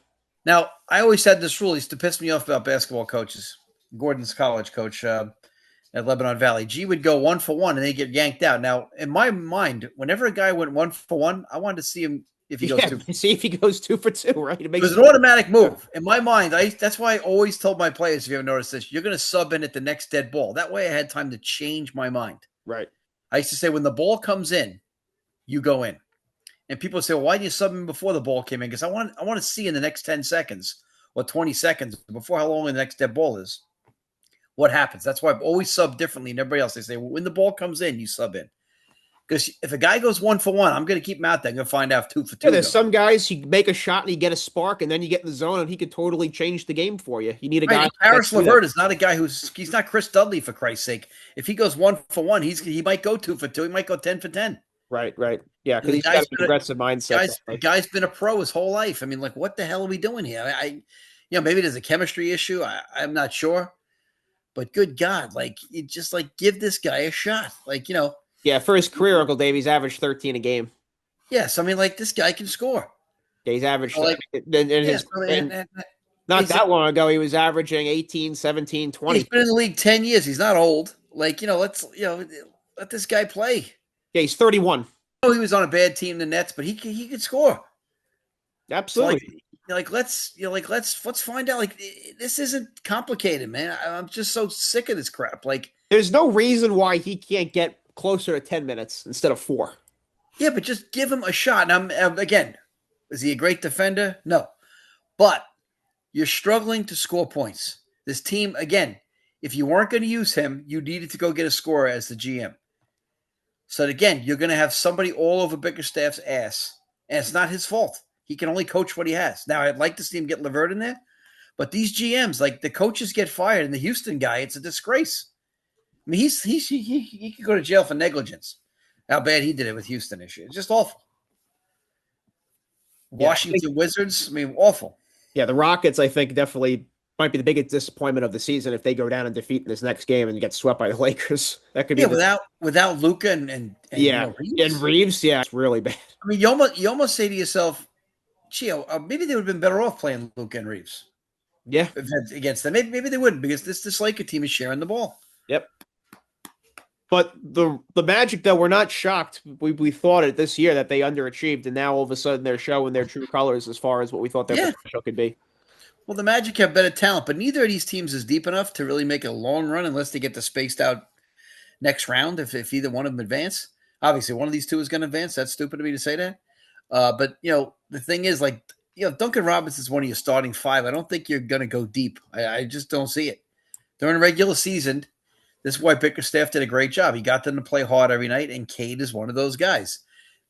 Now, I always had this rule. It used to piss me off about basketball coaches. Gordon's college coach at Lebanon Valley. G would go 1 for 1 and they get yanked out. Now, in my mind, whenever a guy went 1 for 1, I wanted to see him if he goes Yeah, two for two. see if he goes 2 for 2, right? It It makes was an automatic move. In my mind, that's why I always told my players, if you ever noticed this, you're going to sub in at the next dead ball. That way I had time to change my mind. right. I used to say, when the ball comes in, you go in. And people say, well, why do you sub in before the ball came in? Because I want to see in the next 10 seconds or 20 seconds before how long the next dead ball is, what happens. That's why I've always subbed differently than everybody else. They say, well, when the ball comes in, you sub in. Because if a guy goes 1-for-1, I'm going to keep him out there. I'm going to find out if 2 for Yeah, 2 there's goes. some guys you make a shot and you get a spark, and then you get in the zone and he could totally change the game for you. You need a Right. guy And that Paris can do that. LeVert is not a guy he's not Chris Dudley, for Christ's sake. If he goes 1-for-1, he might go 2 for 2. He might go 10 for 10. Right, right. Yeah, because The he's got guy's an been aggressive mindset that the way. guy's been a pro his whole life. I mean, like, what the hell are we doing here? Maybe there's a chemistry issue. I'm not sure, but good God, like, you just like give this guy a shot. Like, Yeah, for his career, Uncle Dave, he's averaged 13 a game. yes, I mean, like, this guy can score. Yeah, he's So, averaged, like, yeah, and and not he's that long ago, he was averaging 18, 17, he's 20. been in the league 10 years. He's not old. Like, let this guy play. Yeah, he's 31. I know he was on a bad team, the Nets, but he could score. So, Absolutely. let's find out. Like, this isn't complicated, man. I'm just so sick of this crap. Like, There's no reason why he can't get closer to 10 minutes instead of 4. yeah, but just give him a shot. Now, again, is he a great defender? No, but you're struggling to score points. This team, again, if you weren't going to use him, you needed to go get a scorer as the GM. So again, you're going to have somebody all over Bickerstaff's ass, and it's not his fault. He can only coach what he has. Now, I'd like to see him get LeVert in there, but these GMs, like, the coaches get fired, and the Houston guy, it's a disgrace. I mean, he could go to jail for negligence. How bad he did it with Houston issue. It's just awful. Yeah, Washington Wizards, I mean, awful. yeah, the Rockets, I think, definitely might be the biggest disappointment of the season if they go down and defeat in this next game and get swept by the Lakers. That could be Yeah, without Luca and yeah, and Reeves. Reeves, yeah, it's really bad. I mean, you almost say to yourself, gee, maybe they would have been better off playing Luca and Reeves Yeah, against them. Maybe they wouldn't, because this Laker team is sharing the ball. yep. But the Magic, though, we're not shocked. We thought it this year that they underachieved, and now all of a sudden they're showing their true colors as far as what we thought their Yeah. potential could be. Well, the Magic have better talent, but neither of these teams is deep enough to really make a long run unless they get the spaced out next round. If either one of them advance, obviously one of these two is going to advance. That's stupid of me to say that. But the thing is, like, Duncan Robinson is one of your starting 5. I don't think you're going to go deep. I just don't see it. During regular season, this is why Bickerstaff did a great job. He got them to play hard every night, and Cade is one of those guys.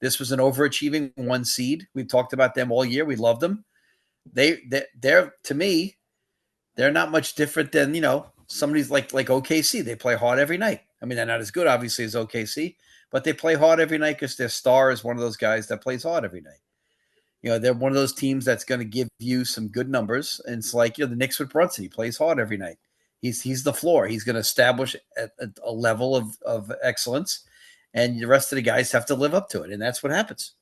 This was an overachieving 1 seed. We've talked about them all year. We loved them. They're to me, they're not much different than somebody's like OKC. They play hard every night. I mean, they're not as good, obviously, as OKC, but they play hard every night because their star is one of those guys that plays hard every night. They're one of those teams that's going to give you some good numbers. And it's like, the Knicks with Brunson. He plays hard every night. He's the floor. He's going to establish a level of excellence, and the rest of the guys have to live up to it. And that's what happens.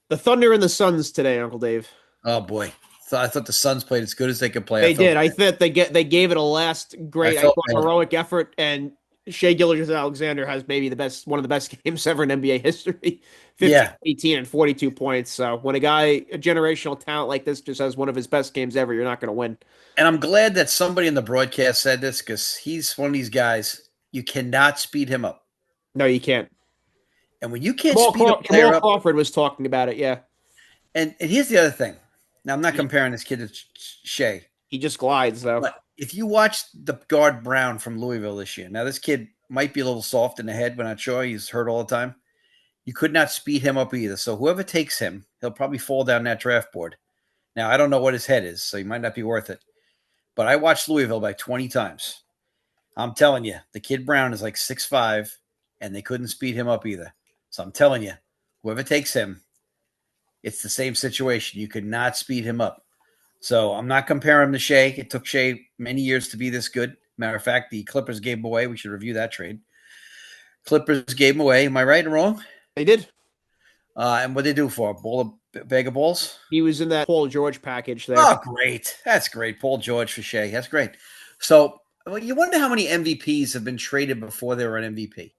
The Thunder and the Suns today, Uncle Dave. Oh, boy. So I thought the Suns played as good as they could play. They did. I thought they gave it a last great, I felt thought, bad. heroic effort, and Shea Gilgeous-Alexander has maybe one of the best games ever in NBA history. 15, Yeah. 18, and 42 points. So when a generational talent like this just has one of his best games ever, you're not going to win. And I'm glad that somebody in the broadcast said this, because he's one of these guys, you cannot speed him up. No, you can't. And when you can't speed a player Jamal up, Crawford was talking about it, yeah. and here's the other thing. Now, I'm not comparing this kid to Shea. He just glides, though. But if you watch the guard Brown from Louisville this year, now this kid might be a little soft in the head, but not sure. He's hurt all the time. You could not speed him up either. So whoever takes him, he'll probably fall down that draft board. Now, I don't know what his head is, so he might not be worth it. But I watched Louisville like 20 times. I'm telling you, the kid Brown is like 6'5", and they couldn't speed him up either. So I'm telling you, whoever takes him, it's the same situation. You could not speed him up. So I'm not comparing him to Shea. It took Shea many years to be this good. Matter of fact, the Clippers gave him away. We should review that trade. Clippers gave him away. Am I right or wrong? They did. And what did they do for a bag of balls? He was in that Paul George package there. Oh, great. That's great. Paul George for Shea. That's great. So you wonder how many MVPs have been traded before they were an MVP.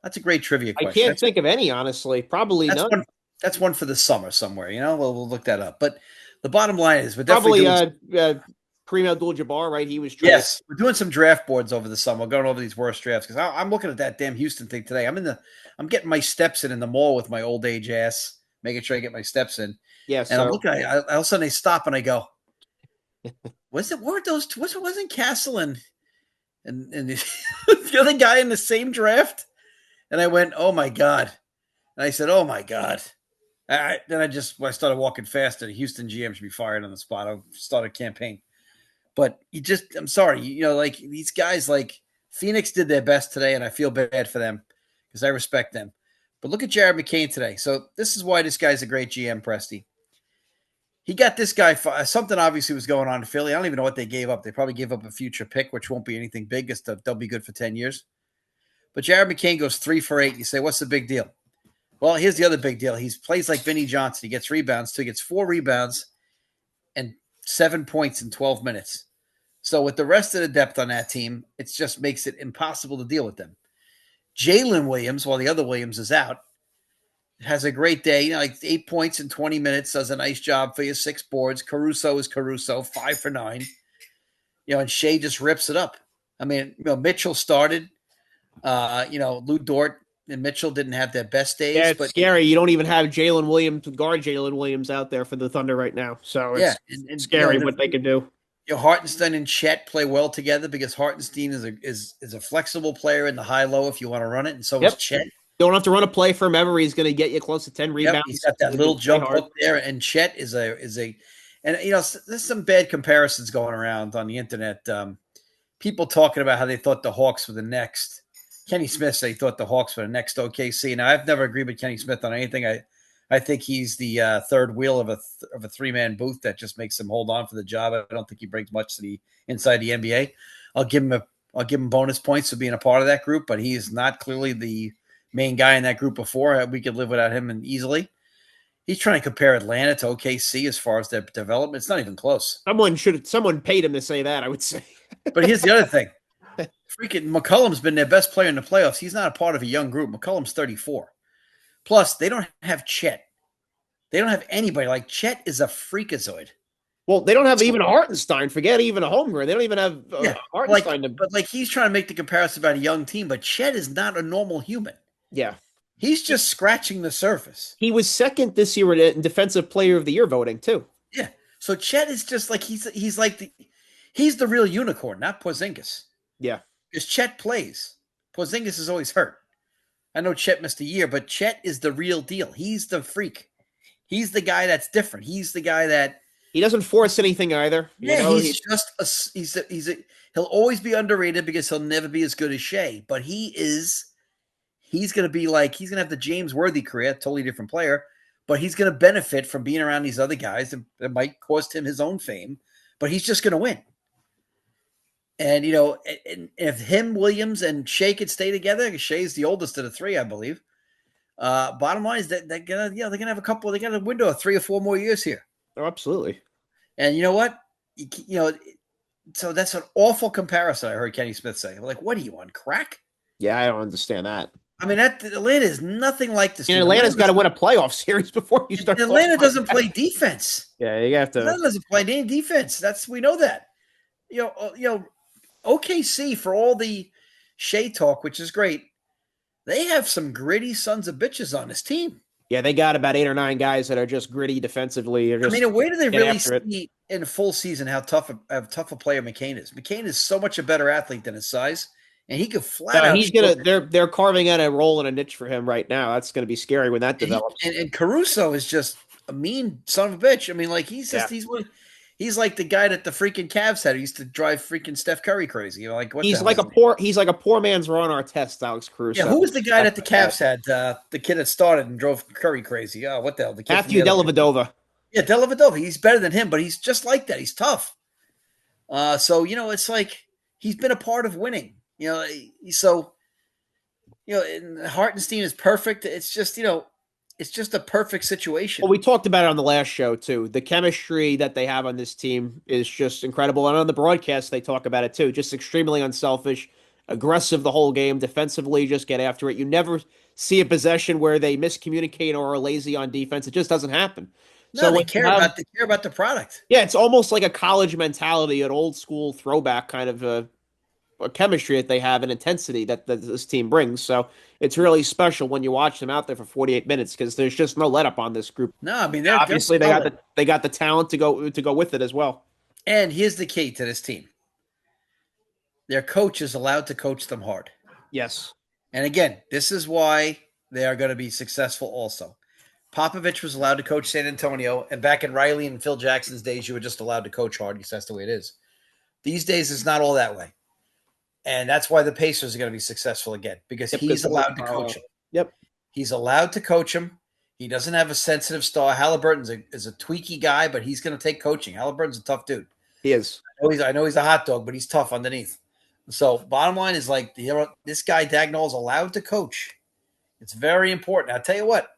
That's a great trivia I question. can't think of any, honestly. Probably none. That's one for the summer somewhere. We'll look that up. But the bottom line is, we're definitely Probably doing. Kareem Abdul-Jabbar, right? He was traded. Yes, we're doing some draft boards over the summer, going over these worst drafts because I'm looking at that damn Houston thing today. I'm getting my steps in the mall with my old age ass, making sure I get my steps in, Yeah, and I'm so looking. All of a sudden, I stop and I go, "Was it? Were those? Wasn't Castle and the other guy in the same draft?" And I went, "Oh my god!" And I said, "Oh my god!" Then I started walking faster. The Houston GM should be fired on the spot. I'll start a campaign. But I'm sorry, like these guys, like Phoenix did their best today, and I feel bad for them because I respect them. But look at Jared McCain today. So this is why this guy's a great GM, Presty. He got this guy. Something obviously was going on in Philly. I don't even know what they gave up. They probably gave up a future pick, which won't be anything big. They'll be good for 10 years. But Jared McCain goes 3 for 8. You say, what's the big deal? Well, here's the other big deal. He plays like Vinny Johnson. He gets rebounds. So he gets 4 rebounds and 7 points in 12 minutes. So with the rest of the depth on that team, it just makes it impossible to deal with them. Jalen Williams, while the other Williams is out, has a great day. Like 8 points in 20 minutes, does a nice job for you, 6 boards. Caruso is Caruso, 5 for 9. And Shea just rips it up. I mean, Mitchell started. Lou Dort and Mitchell didn't have their best yeah, days, it's but scary. You don't even have Jalen Williams guard Jalen Williams out there for the Thunder right now, so yeah, it's and scary what they can do. Hartenstein and Chet play well together because Hartenstein is a flexible player in the high low if you want to run it, and so is Yep, Chet. don't have to run a play for him ever. He's going to get you close to 10 Yep, he's rebounds. got He's that a little good play jump hard. hook there, and Chet is a, and there's some bad comparisons going around on the internet. People talking about how they thought the Hawks were the next. Kenny Smith said he thought the Hawks were the next OKC. Now I've never agreed with Kenny Smith on anything. I think he's the third wheel of a 3-man booth that just makes him hold on for the job. I don't think he brings much to the inside the NBA. I'll give him bonus points for being a part of that group, but he is not clearly the main guy in that group before. We could live without him and easily. He's trying to compare Atlanta to OKC as far as their development. It's not even close. Someone paid him to say that, I would say. But here's the other thing. Freaking McCollum's been their best player in the playoffs. He's not a part of a young group. McCollum's 34. Plus, they don't have Chet. They don't have anybody. Like, Chet is a freakazoid. Well, they don't have even a Hartenstein. Forget even a Holmgren. They don't even have Hartenstein. But he's trying to make the comparison about a young team. But Chet is not a normal human. Yeah. He's just scratching the surface. He was second this year in Defensive Player of the Year voting, too. Yeah. So Chet is just like he's the real unicorn, not Porzingis. Yeah. Because Chet plays. Porzingis is always hurt. I know Chet missed a year, but Chet is the real deal. He's the freak. He's the guy that's different. He's the guy that he doesn't force anything either. He'll always be underrated because he'll never be as good as Shea. But he's going to be like, he's going to have the James Worthy career, totally different player. But he's going to benefit from being around these other guys, and it might cost him his own fame. But he's just going to win. And, if him, Williams, and Shea could stay together, Shea's the oldest of the 3, I believe. Bottom line is that they're gonna have they got a window of 3 or 4 more years here. Oh, absolutely. And you know what? So that's an awful comparison. I heard Kenny Smith say, like, what are you on crack? Yeah, I don't understand that. I mean, Atlanta is nothing like this. Atlanta's got to win a playoff series before you start. Atlanta doesn't play defense. Yeah, you have to. Atlanta doesn't play any defense. We know that. OKC, for all the Shea talk, which is great, they have some gritty sons of bitches on this team. Yeah, they got about 8 or 9 guys that are just gritty defensively. Where do they really see in a full season how tough a player McCain is? McCain is so much a better athlete than his size, and he could flat out. He's they're carving out a role and a niche for him right now. That's going to be scary when that develops. And Caruso is just a mean son of a bitch. I mean, like he's like the guy that the freaking Cavs had who used to drive freaking Steph Curry crazy. He's like a poor man's Ron Artest, Alex Caruso. Yeah, who was the guy that the Cavs had? The kid that started and drove Curry crazy. Oh, what the hell? Matthew Dellavedova. Yeah, Dellavedova. He's better than him, but he's just like that. He's tough. So it's like he's been a part of winning. And Hartenstein is perfect. It's just it's just a perfect situation. Well, we talked about it on the last show, too. The chemistry that they have on this team is just incredible. And on the broadcast, they talk about it, too. Just extremely unselfish, aggressive the whole game, defensively, just get after it. You never see a possession where they miscommunicate or are lazy on defense. It just doesn't happen. No, So when you have, they care about the product. yeah, it's almost like a college mentality, an old school throwback kind of a chemistry that they have and intensity that this team brings. So it's really special when you watch them out there for 48 minutes because there's just no let up on this group. No, I mean they're Obviously, solid. they got the talent to go with it as well. And here's the key to this team: their coach is allowed to coach them hard. Yes. And again, this is why they are going to be successful. Also, Popovich was allowed to coach San Antonio, and back in Riley and Phil Jackson's days, you were just allowed to coach hard because that's the way it is. These days, it's not all that way. And that's why the Pacers are going to be successful again because Yep, he's allowed to coach him. Yep. He's allowed to coach him. He doesn't have a sensitive star. Is a tweaky guy, but he's going to take coaching. Halliburton's a tough dude. He is. I know he's a hot dog, but he's tough underneath. So bottom line is like this guy Dagnall is allowed to coach. It's very important. I'll tell you what.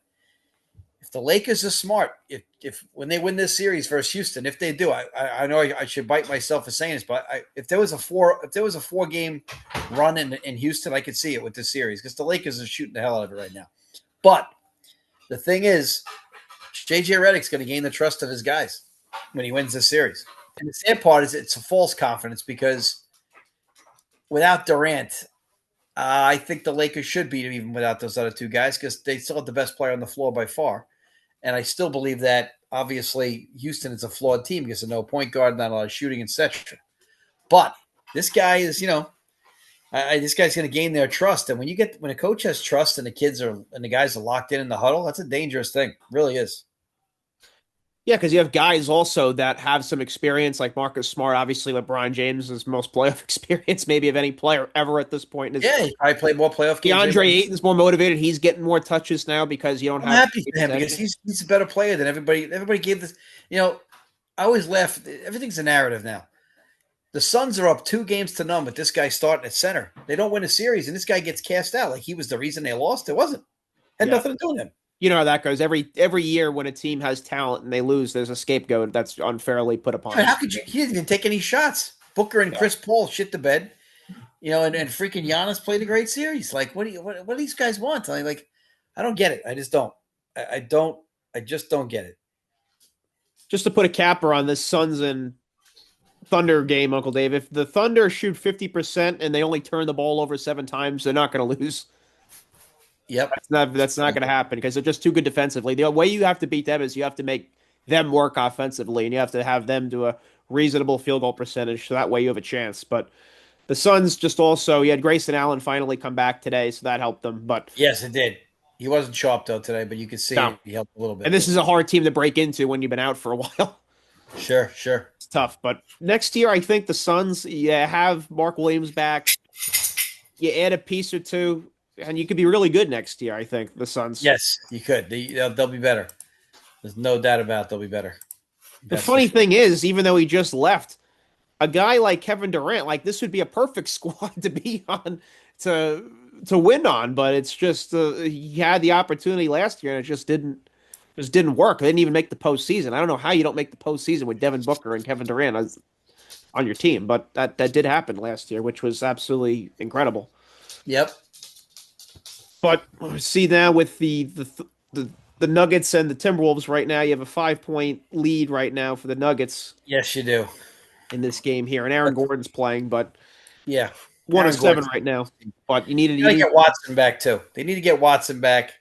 If the Lakers are smart, if when they win this series versus Houston, if they do, I know I should bite myself for saying this, but if there was a 4-game run in Houston, I could see it with this series because the Lakers are shooting the hell out of it right now. But the thing is, JJ Redick's going to gain the trust of his guys when he wins this series. And the sad part is it's a false confidence because without Durant, I think the Lakers should beat him even without those other two guys because they still have the best player on the floor by far. And I still believe that, obviously, Houston is a flawed team because of no point guard, not a lot of shooting, etc. But this guy is, this guy's going to gain their trust. And when a coach has trust and the guys are locked in the huddle, that's a dangerous thing. It really is. Yeah, because you have guys also that have some experience, like Marcus Smart. Obviously, LeBron James is most playoff experience, maybe of any player ever at this point in his Yeah, he probably played more playoff games. DeAndre Ayton's more motivated. He's getting more touches now because you don't I'm have. happy for him because he's a better player than everybody. Everybody gave this. I always laugh. Everything's a narrative now. The Suns are up 2-0 with this guy starting at center. They don't win a series, and this guy gets cast out like he was the reason they lost. It wasn't. Had nothing to do with him. You know how that goes. Every year when a team has talent and they lose, there's a scapegoat that's unfairly put upon. How could you? He didn't even take any shots. Booker and Chris Paul shit the bed. And freaking Giannis played a great series. Like, what do these guys want? I don't get it. I just don't. I just don't get it. Just to put a capper on this Suns and Thunder game, Uncle Dave, if the Thunder shoot 50% and they only turn the ball over 7 times, they're not going to lose. Yep. That's not going to happen because they're just too good defensively. The way you have to beat them is you have to make them work offensively, and you have to have them do a reasonable field goal percentage, so that way you have a chance. But the Suns just also, you had Grayson Allen finally come back today, so that helped them. But yes, it did. He wasn't sharp, though, today, but you could see he helped a little bit. And this is a hard team to break into when you've been out for a while. Sure. It's tough. But next year, I think the Suns, you have Mark Williams back. You add a piece or two, and you could be really good next year, I think, the Suns. Yes, you could. They'll be better. There's no doubt about it. They'll be better. The funny thing is, even though he just left, a guy like Kevin Durant, like this would be a perfect squad to be on to win on, but it's just he had the opportunity last year and it just didn't work. They didn't even make the postseason. I don't know how you don't make the postseason with Devin Booker and Kevin Durant on your team, but that did happen last year, which was absolutely incredible. Yep. But see now with the Nuggets and the Timberwolves right now, you have a 5-point lead right now for the Nuggets. Yes, you do. In this game here, and Aaron Gordon's playing, but yeah, 1-7 right now. But you need to get Watson back too. They need to get Watson back,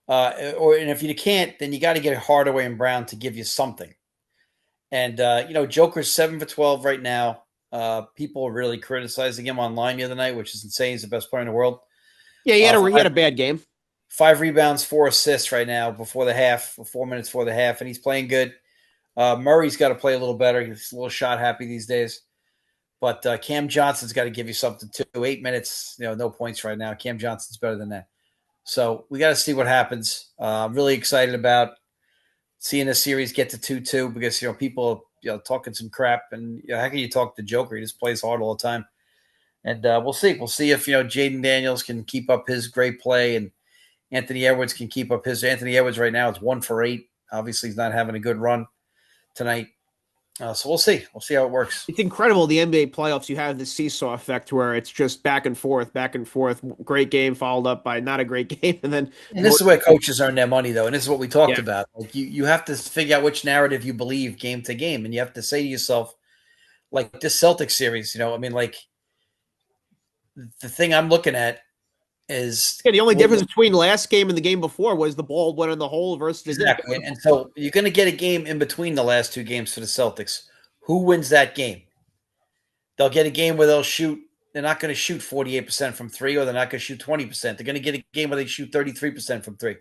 and if you can't, then you got to get Hardaway and Brown to give you something. And Joker's 7 for 12 right now. People are really criticizing him online the other night, which is insane. He's the best player in the world. Yeah, he had a bad game. 5 rebounds, 4 assists right now before the half, 4 minutes before the half, and he's playing good. Murray's got to play a little better. He's a little shot happy these days. But Cam Johnson's got to give you something too. 8 minutes, no points right now. Cam Johnson's better than that. So we got to see what happens. I'm really excited about seeing this series get to 2-2 because, people talking some crap. And how can you talk to Joker? He just plays hard all the time. And we'll see. We'll see if, Jaden Daniels can keep up his great play and Anthony Edwards can keep up his. Anthony Edwards right now is 1 for 8. Obviously, he's not having a good run tonight. So we'll see. We'll see how it works. It's incredible the NBA playoffs. You have this seesaw effect where it's just back and forth, back and forth. Great game followed up by not a great game, and then And this more. is where coaches earn their money, though. And this is what we talked Yeah, about. Like you have to figure out which narrative you believe game to game. And you have to say to yourself, like this Celtics series, I mean, like the thing I'm looking at is yeah. The only difference between last game and the game before was the ball went in the hole versus it didn't go exactly. in the And hole. so you're going to get a game in between the last two games for the Celtics. Who wins that game? They'll get a game where they're not going to shoot 48% from three, or they're not going to shoot 20%. They're going to get a game where they shoot 33% from three.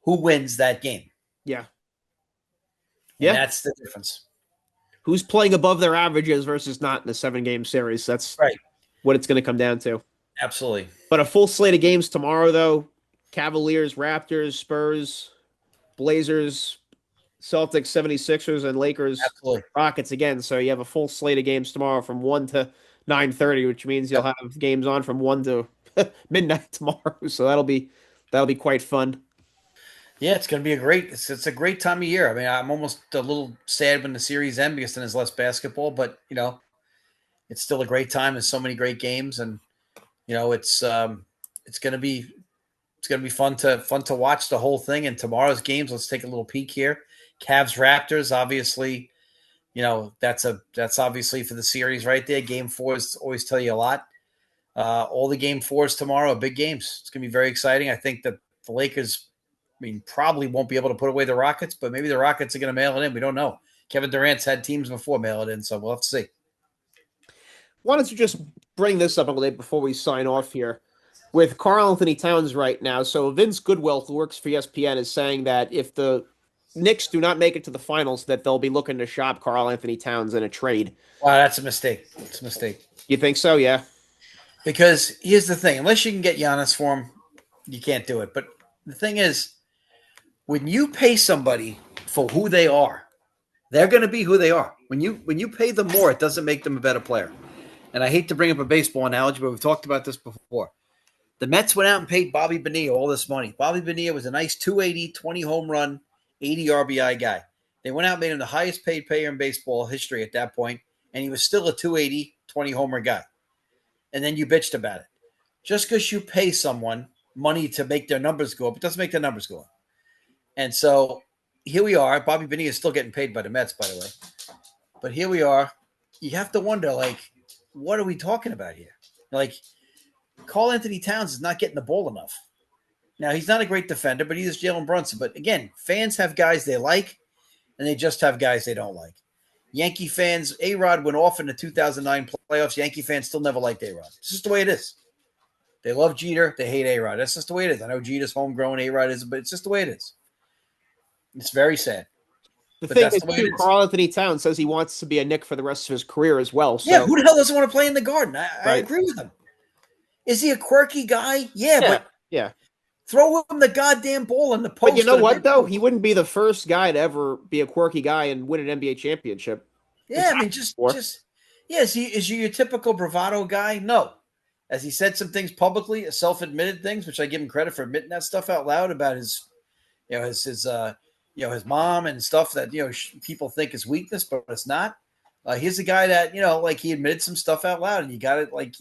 Who wins that game? Yeah, And yeah. that's the difference. Who's playing above their averages versus not in a 7 game series? That's Right. what it's going to come down to. Absolutely. But a full slate of games tomorrow, though. Cavaliers, Raptors, Spurs, Blazers, Celtics, 76ers, and Lakers, Absolutely. Rockets again. So you have a full slate of games tomorrow from 1 to 9:30, which means you'll Yep. have games on from 1 to midnight tomorrow. So that'll be quite fun. Yeah, it's going to be it's a great time of year. I mean, I'm almost a little sad when the series end because then there's less basketball, but it's still a great time. There's so many great games, and it's going to be fun to watch the whole thing. And tomorrow's games, let's take a little peek here. Cavs Raptors, obviously, that's obviously for the series right there. Game fours always tell you a lot. All the game fours tomorrow are big games. It's going to be very exciting. I think that the Lakers, I mean, probably won't be able to put away the Rockets, but maybe the Rockets are going to mail it in. We don't know. Kevin Durant's had teams before mail it in, so we'll have to see. Why don't you just bring this up a little bit before we sign off here? With Karl Anthony Towns right now, so Vince Goodwill, who works for ESPN, is saying that if the Knicks do not make it to the finals, that they'll be looking to shop Karl Anthony Towns in a trade. Wow, that's a mistake. It's a mistake. You think so? Yeah. Because here's the thing: unless you can get Giannis for him, you can't do it. But the thing is, when you pay somebody for who they are, they're going to be who they are. When you pay them more, it doesn't make them a better player. And I hate to bring up a baseball analogy, but we've talked about this before. The Mets went out and paid Bobby Bonilla all this money. Bobby Bonilla was a nice 280, 20 home run, 80 RBI guy. They went out and made him the highest paid player in baseball history at that point, and he was still a 280, 20 homer guy. And then you bitched about it. Just because you pay someone money to make their numbers go up, it doesn't make their numbers go up. And so here we are. Bobby Bonilla is still getting paid by the Mets, by the way. But here we are. You have to wonder, like, what are we talking about here? Like, Karl Anthony Towns is not getting the ball enough. Now, he's not a great defender, but he's Jalen Brunson. But again, fans have guys they like, and they just have guys they don't like. Yankee fans, A-Rod went off in the 2009 playoffs. Yankee fans still never liked A-Rod. It's just the way it is. They love Jeter. They hate A-Rod. That's just the way it is. I know Jeter's homegrown, A-Rod is, but it's just the way it is. It's very sad. The But thing that's is, the way it too, is. Karl Anthony Towns says he wants to be a Knick for the rest of his career as well. Yeah, So, who the hell doesn't want to play in the Garden? I right. agree with him. Is he a quirky guy? Yeah, Yeah. but Yeah. throw him the goddamn ball in the But you post. know what, though? He wouldn't be the first guy to ever be a quirky guy and win an NBA championship. It's Yeah, I mean, happened before. yeah. Is he your typical bravado guy? No. Has he said some things publicly, self-admitted things, which I give him credit for admitting that stuff out loud about his mom and stuff that people think is weakness, but it's not. He's a guy that like he admitted some stuff out loud, and you got it. Like,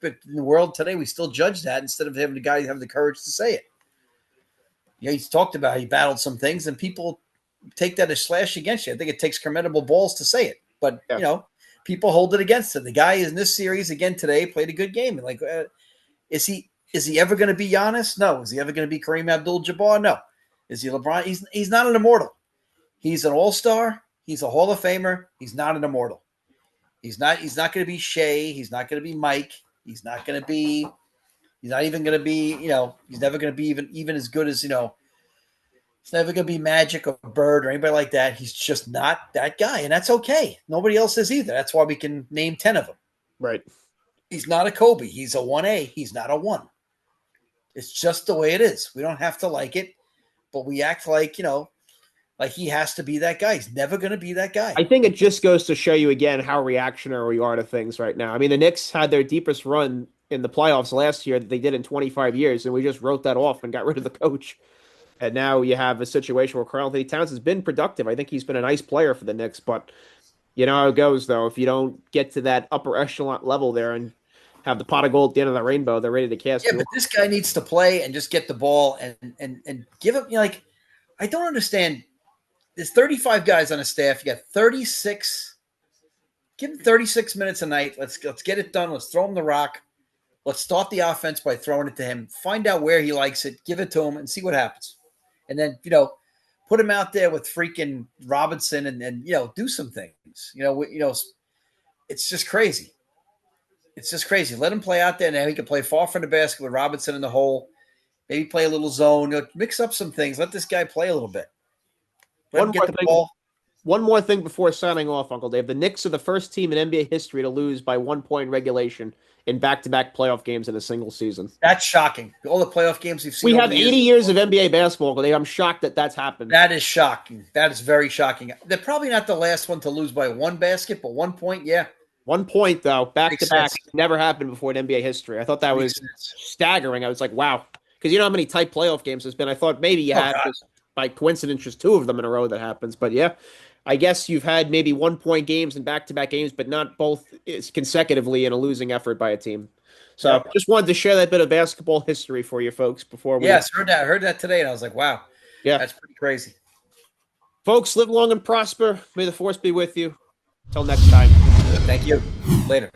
but in the world today, we still judge that instead of having the guy have the courage to say it. He's talked about he battled some things, and people take that as slash against you. I think it takes commendable balls to say it, but Yeah. people hold it against him. The guy in this series again today played a good game. Like, is he ever going to be Giannis? No. Is he ever going to be Kareem Abdul-Jabbar? No. Is he LeBron? He's not an immortal. He's an all-star. He's a Hall of Famer. He's not an immortal. He's not going to be Shea. He's not going to be Mike. He's not going to be. He's not even going to be. He's never going to be even as good as. He's never going to be Magic or Bird or anybody like that. He's just not that guy, and that's okay. Nobody else is either. That's why we can name 10 of them. Right. He's not a Kobe. He's a 1A. He's not a 1. It's just the way it is. We don't have to like it, but we act like, like he has to be that guy. He's never going to be that guy. I think it just goes to show you again how reactionary we are to things right now. I mean, the Knicks had their deepest run in the playoffs last year that they did in 25 years, and we just wrote that off and got rid of the coach. And now you have a situation where Karl Anthony Towns has been productive. I think he's been a nice player for the Knicks, but You know how it goes, though. If you don't get to that upper echelon level there and have the pot of gold at the end of the rainbow, they're ready to cast Yeah, you. but this guy needs to play and just get the ball and give him, like, I don't understand. There's 35 guys on a staff. You got 36. Give him 36 minutes a night. Let's get it done. Let's throw him the rock. Let's start the offense by throwing it to him. Find out where he likes it. Give it to him and see what happens. And then, put him out there with freaking Robinson and do some things. It's just crazy. It's just crazy. Let him play out there now. He can play far from the basket with Robinson in the hole. Maybe play a little zone. Mix up some things. Let this guy play a little bit. Let One him get more the thing. ball. One more thing before signing off, Uncle Dave. The Knicks are the first team in NBA history to lose by 1 point regulation in back-to-back playoff games in a single season. That's shocking. All the playoff games we've seen We over have the 80 years. years of NBA basketball, Uncle Dave. I'm shocked that that's happened. That is shocking. That is very shocking. They're probably not the last one to lose by one basket, but 1 point, yeah. 1 point, though, Makes back-to-back, sense. never happened before in NBA history. I thought that Makes was sense. staggering. I was like, wow. Because you know how many tight playoff games there's been? I thought maybe you Oh, had God. just by coincidence just two of them in a row that happens. But yeah, I guess you've had maybe 1 point games and back-to-back games, but not both consecutively in a losing effort by a team. So Yep. just wanted to share that bit of basketball history for you folks before we, Yes, heard that. I heard that today, and I was like, wow, yeah. that's pretty crazy. Folks, live long and prosper. May the force be with you. Till next time. Thank you. Later.